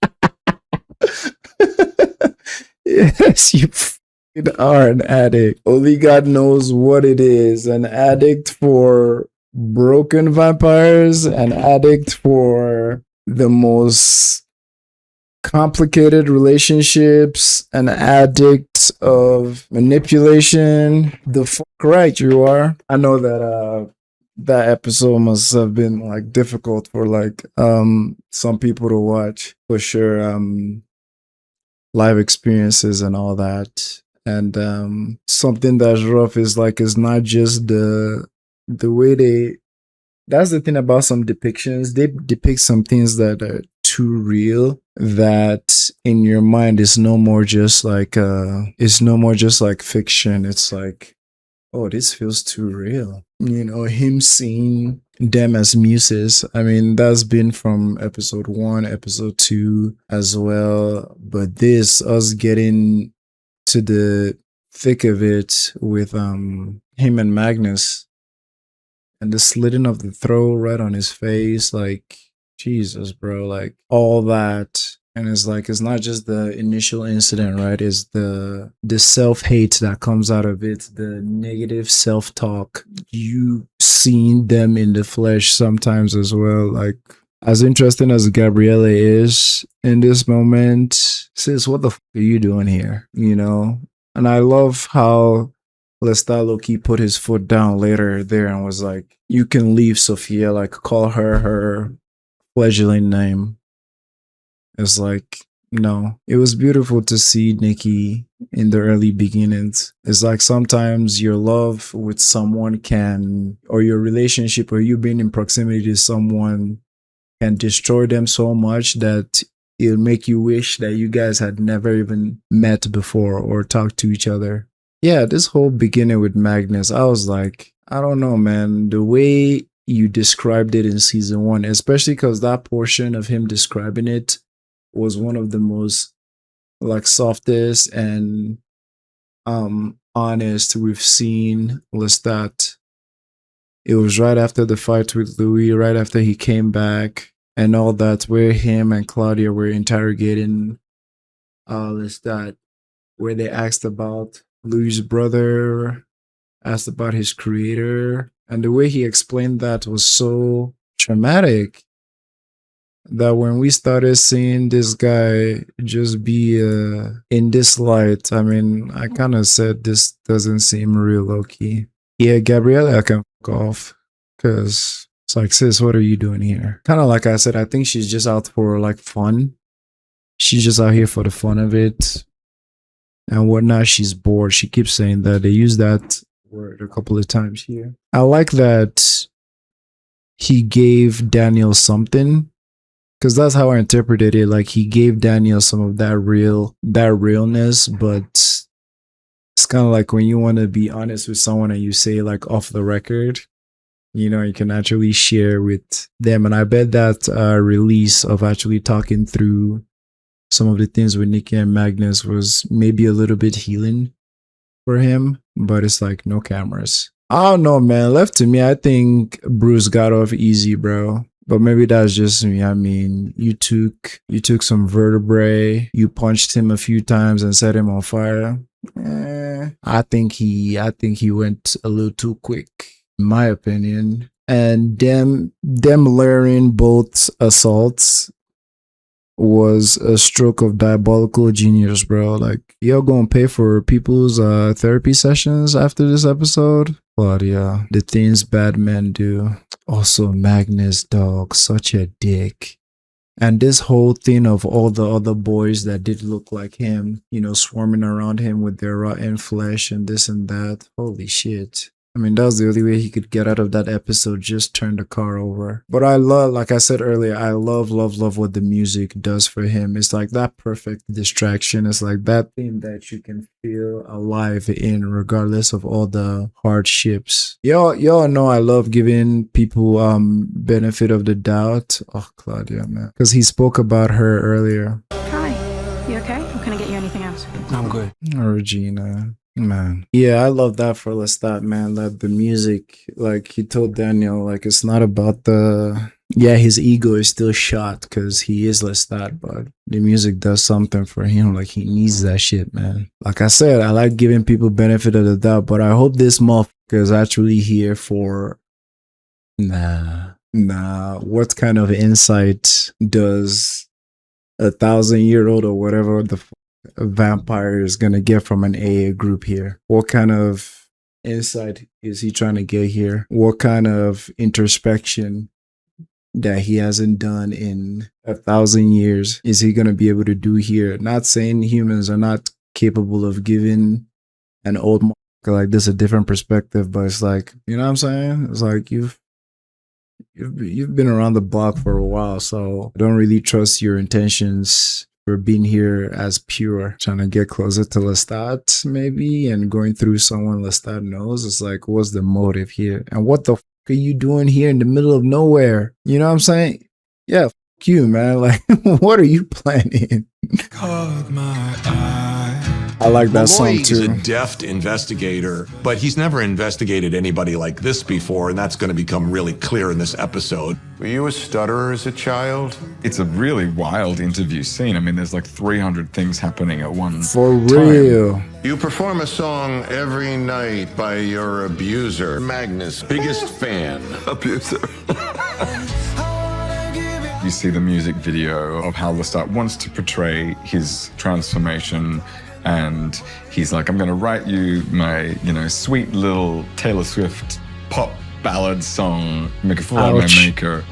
Yes, you fucking are an addict. Only God knows what it is. An addict for broken vampires, an addict for the most complicated relationships, an addict of manipulation. The fuck right you are. I know that that episode must have been like difficult for like some people to watch for sure. Live experiences and all that. And something that's rough is like it's not just the way they, that's the thing about some depictions. They depict some things that are too real that in your mind is no more just like fiction. It's like, oh, this feels too real. You know, him seeing them as muses. I mean, that's been from episode 1, episode 2 as well. But this, us getting to the thick of it with him and Magnus and the slitting of the throat right on his face, like, Jesus, bro, like all that. And it's like, it's not just the initial incident, right? It's the self-hate that comes out of it, the negative self-talk. You seeing them in the flesh sometimes as well. Like, as interesting as Gabriella is in this moment, sis, what the fuck are you doing here? You know? And I love how Lestat low-key put his foot down later there and was like, you can leave Sophia, like call her fledgling name. It's like, no. It was beautiful to see Nikki in the early beginnings. It's like sometimes your love with someone can, or your relationship, or you being in proximity to someone can destroy them so much that it'll make you wish that you guys had never even met before or talked to each other. Yeah, this whole beginning with Magnus, I was like, I don't know, man. The way you described it in season 1, especially because that portion of him describing it was one of the most like softest and honest we've seen Lestat It was right after the fight with Louis, right after he came back and all that, where him and Claudia were interrogating Lestat, where they asked about Louis' brother, asked about his creator, and the way he explained that was so traumatic that when we started seeing this guy just be in this light, I mean, I kind of said this doesn't seem real low-key. Yeah, Gabriella, I can fuck off, because it's like, sis, what are you doing here? Kind of like I said, I think she's just out for like fun. She's just out here for the fun of it and whatnot. She's bored. She keeps saying that. They use that word a couple of times here. I like that he gave Daniel something, because that's how I interpreted it. Like, he gave Daniel some of that realness, but it's kind of like when you want to be honest with someone and you say like off the record, you know, you can actually share with them. And I bet that release of actually talking through some of the things with Nikki and Magnus was maybe a little bit healing for him, but it's like no cameras. I don't know, man. Left to me, I think Bruce got off easy, bro. But maybe that's just me. I mean, you took some vertebrae, you punched him a few times and set him on fire. I think he went a little too quick, in my opinion. And them layering both assaults was a stroke of diabolical genius, bro. Like, you're gonna pay for people's therapy sessions after this episode? Claudia, the things bad men do. Also, Magnus, dog, such a dick. And this whole thing of all the other boys that did look like him, you know, swarming around him with their rotten flesh and this and that. Holy shit. I mean, that was the only way he could get out of that episode, just turn the car over. But I love, like I said earlier, I love what the music does for him. It's like that perfect distraction. It's like that thing that you can feel alive in, regardless of all the hardships. Y'all know I love giving people benefit of the doubt. Oh, Claudia, man. Because he spoke about her earlier. Hi, you okay? Or can I get you anything else? I'm good. Regina. Man, yeah, I love that for Lestat, man. That the music, like he told Daniel, like it's not about his ego is still shot because he is Lestat, but the music does something for him. Like, he needs that shit, man. Like I said, I like giving people benefit of the doubt, but I hope this motherfucker is actually here for what kind of insight does 1,000-year-old or whatever the a vampire is gonna get from an AA group here? What kind of insight is he trying to get here? What kind of introspection that he hasn't done in 1,000 years is he gonna be able to do here? Not saying humans are not capable of giving an old motherfucker like this a different perspective, but it's like, you know what I'm saying? It's like you've been around the block for a while, so I don't really trust your intentions for being here as pure, trying to get closer to Lestat maybe, and going through someone Lestat knows. It's like, what's the motive here? And what the fuck are you doing here in the middle of nowhere? You know what I'm saying? Yeah, fuck you, man. Like, what are you planning? Caught my eye. I like that song Malloy too. is a deft investigator, but he's never investigated anybody like this before, and that's going to become really clear in this episode. Were you a stutterer as a child? It's a really wild interview scene. I mean, there's like 300 things happening at once. For real. You perform a song every night by your abuser, Magnus, biggest fan. Abuser. You see the music video of how Lestat wants to portray his transformation, and he's like, I'm gonna write you my, sweet little Taylor Swift pop ballad song, make a fool out of my maker.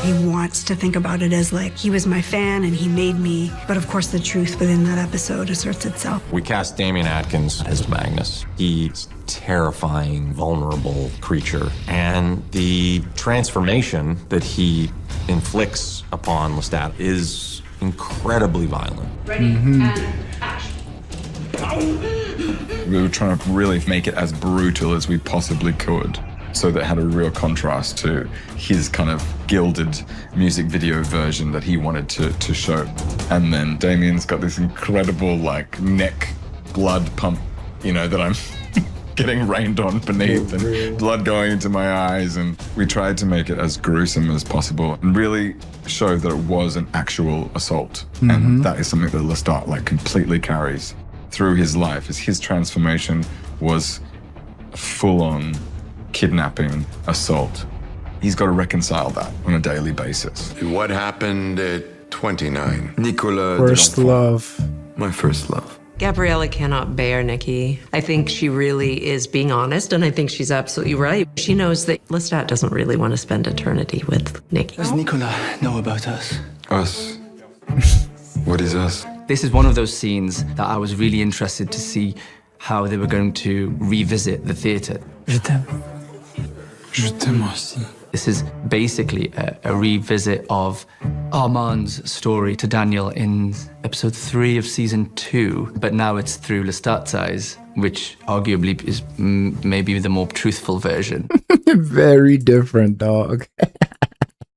He wants to think about it as like, he was my fan and he made me. But of course the truth within that episode asserts itself. We cast Damien Atkins as Magnus. He's a terrifying, vulnerable creature. And the transformation that he inflicts upon Lestat is incredibly violent. Ready, and action. We were trying to really make it as brutal as we possibly could, so that it had a real contrast to his kind of gilded music video version that he wanted to show. And then Damien's got this incredible, like, neck blood pump, that I'm getting rained on beneath and blood going into my eyes. And we tried to make it as gruesome as possible and really show that it was an actual assault. And that is something that Lestat like completely carries through his life, as his transformation was full-on kidnapping, assault. He's got to reconcile that on a daily basis. What happened at 29? Nicolas. First love. My first love. Gabriella cannot bear Nikki. I think she really is being honest, and I think she's absolutely right. She knows that Lestat doesn't really want to spend eternity with Nikki. Does Nicolas know about us? Us? What is us? This is one of those scenes that I was really interested to see how they were going to revisit the theatre. Je t'aime. Je t'aime aussi. This is basically a revisit of Armand's story to Daniel in episode 3 of season 2, but now it's through Lestat's eyes, which arguably is maybe the more truthful version. Very different, dog.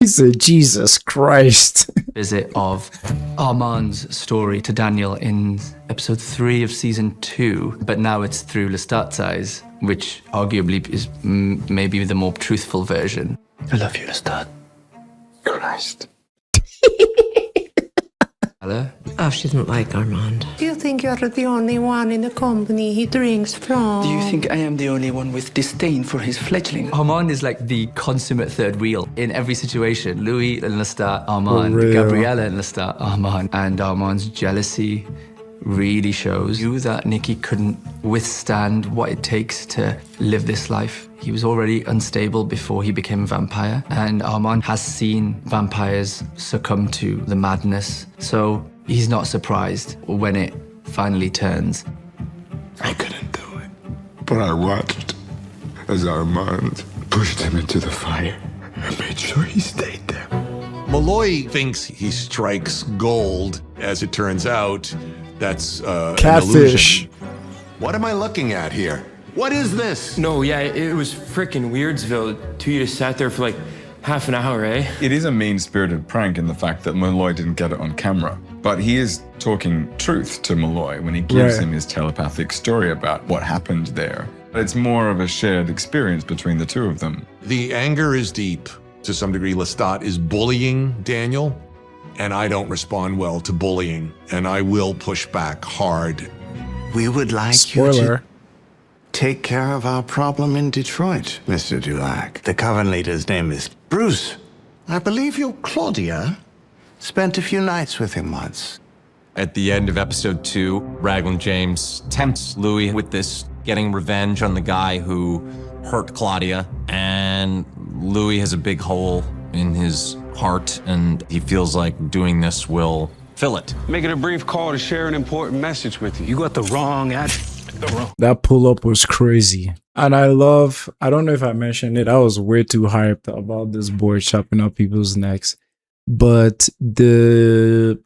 He said, Jesus Christ. Visit of Armand's story to Daniel in episode 3 of season 2, but now it's through Lestat's eyes, which arguably is maybe the more truthful version. I love you, Lestat. Christ. Hello? Oh, she doesn't like Armand. Do you think you're the only one in the company he drinks from? Do you think I am the only one with disdain for his fledgling? Armand is like the consummate third wheel in every situation. Louis and Lestat, Armand. Gabriella and Lestat, Armand. And Armand's jealousy really shows you that Nikki couldn't withstand what it takes to live this life. He was already unstable before he became a vampire, and Armand has seen vampires succumb to the madness, so he's not surprised when it finally turns. I couldn't do it, but I watched as Armand pushed him into the fire and made sure he stayed there. Malloy thinks he strikes gold. As it turns out, that's an Catfish. illusion. What am I looking at here? What is this? No, yeah, it was frickin' Weirdsville. Two of you just sat there for like half an hour, eh? It is a mean-spirited prank in the fact that Malloy didn't get it on camera. But he is talking truth to Malloy when he gives him his telepathic story about what happened there. It's more of a shared experience between the two of them. The anger is deep. To some degree, Lestat is bullying Daniel, and I don't respond well to bullying, and I will push back hard. We would like you to take care of our problem in Detroit, Mr. Dulac. The Coven leader's name is Bruce. I believe your Claudia spent a few nights with him once. At the end of episode 2, Raglan James tempts Louis with this getting revenge on the guy who hurt Claudia, and Louis has a big hole in his heart, and he feels like doing this will fill it. Making a brief call to share an important message with you. You got the wrong ad. That pull-up was crazy. And I don't know if I mentioned it, I was way too hyped about this boy chopping up people's necks. But the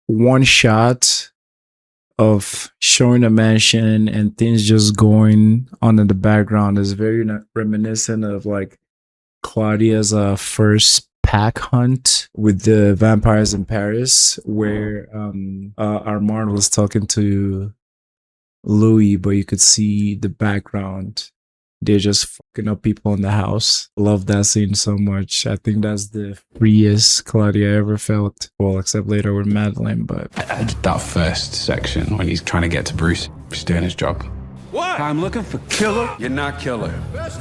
one shot of showing a mansion and things just going on in the background is very reminiscent of like Claudia's first pack hunt with the vampires in Paris, where Armand was talking to Louis, but you could see the background. They're just fucking up people in the house. Love that scene so much. I think that's the freest Claudia ever felt. Well, except later with Madeline, but that first section when he's trying to get to Bruce, he's doing his job. What? I'm looking for killer. You're not killer.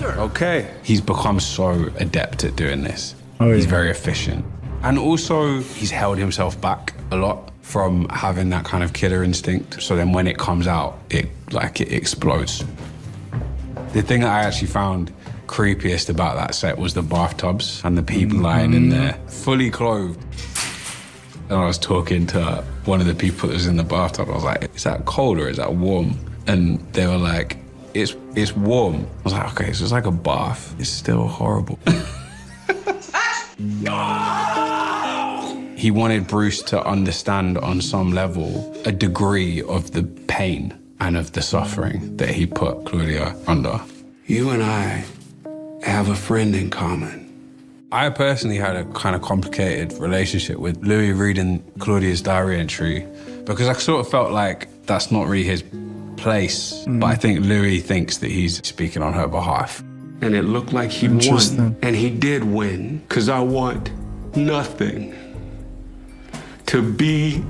Okay. He's become so adept at doing this. Oh, he's yeah. very efficient. And also, he's held himself back a lot from having that kind of killer instinct. So then when it comes out, it explodes. The thing that I actually found creepiest about that set was the bathtubs and the people lying in there, fully clothed. And I was talking to one of the people that was in the bathtub. I was like, is that cold or is that warm? And they were like, it's warm. I was like, okay, so it's like a bath. It's still horrible. He wanted Bruce to understand on some level a degree of the pain and of the suffering that he put Claudia under. You and I have a friend in common. I personally had a kind of complicated relationship with Louis reading Claudia's diary entry because I sort of felt like that's not really his place. But I think Louis thinks that he's speaking on her behalf. And it looked like he won. And he did win. Because I want nothing. To be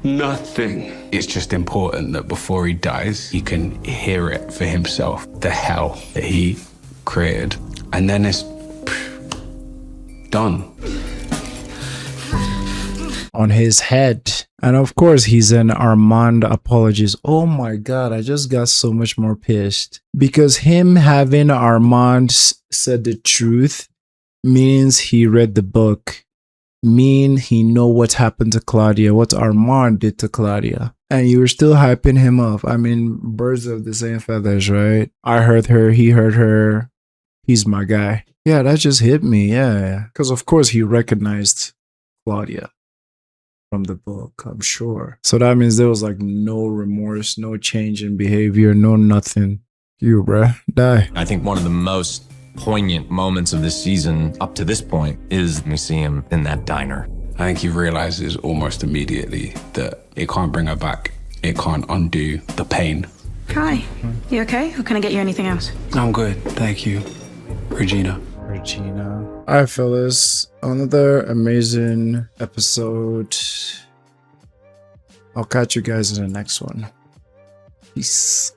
nothing. It's just important that before he dies, he can hear it for himself, the hell that he created. And then it's done. On his head. And of course, he's an Armand apologist. Oh my God, I just got so much more pissed. Because him having Armand said the truth means he read the book. Mean he know what happened to Claudia, what Armand did to Claudia. And you were still hyping him up. I mean, birds of the same feathers, right? I heard her, he heard her. He's my guy. Yeah, that just hit me. Yeah. Because of course he recognized Claudia from the book, I'm sure. So that means there was like no remorse, no change in behavior, no nothing. You, bruh, die. I think one of the most poignant moments of this season up to this point is we see him in that diner. I think he realizes almost immediately that it can't bring her back. It can't undo the pain. Hi. You okay? Or can I get you anything else? I'm good, thank you, Regina. Regina. All right, fellas. Another amazing episode. I'll catch you guys in the next one. Peace.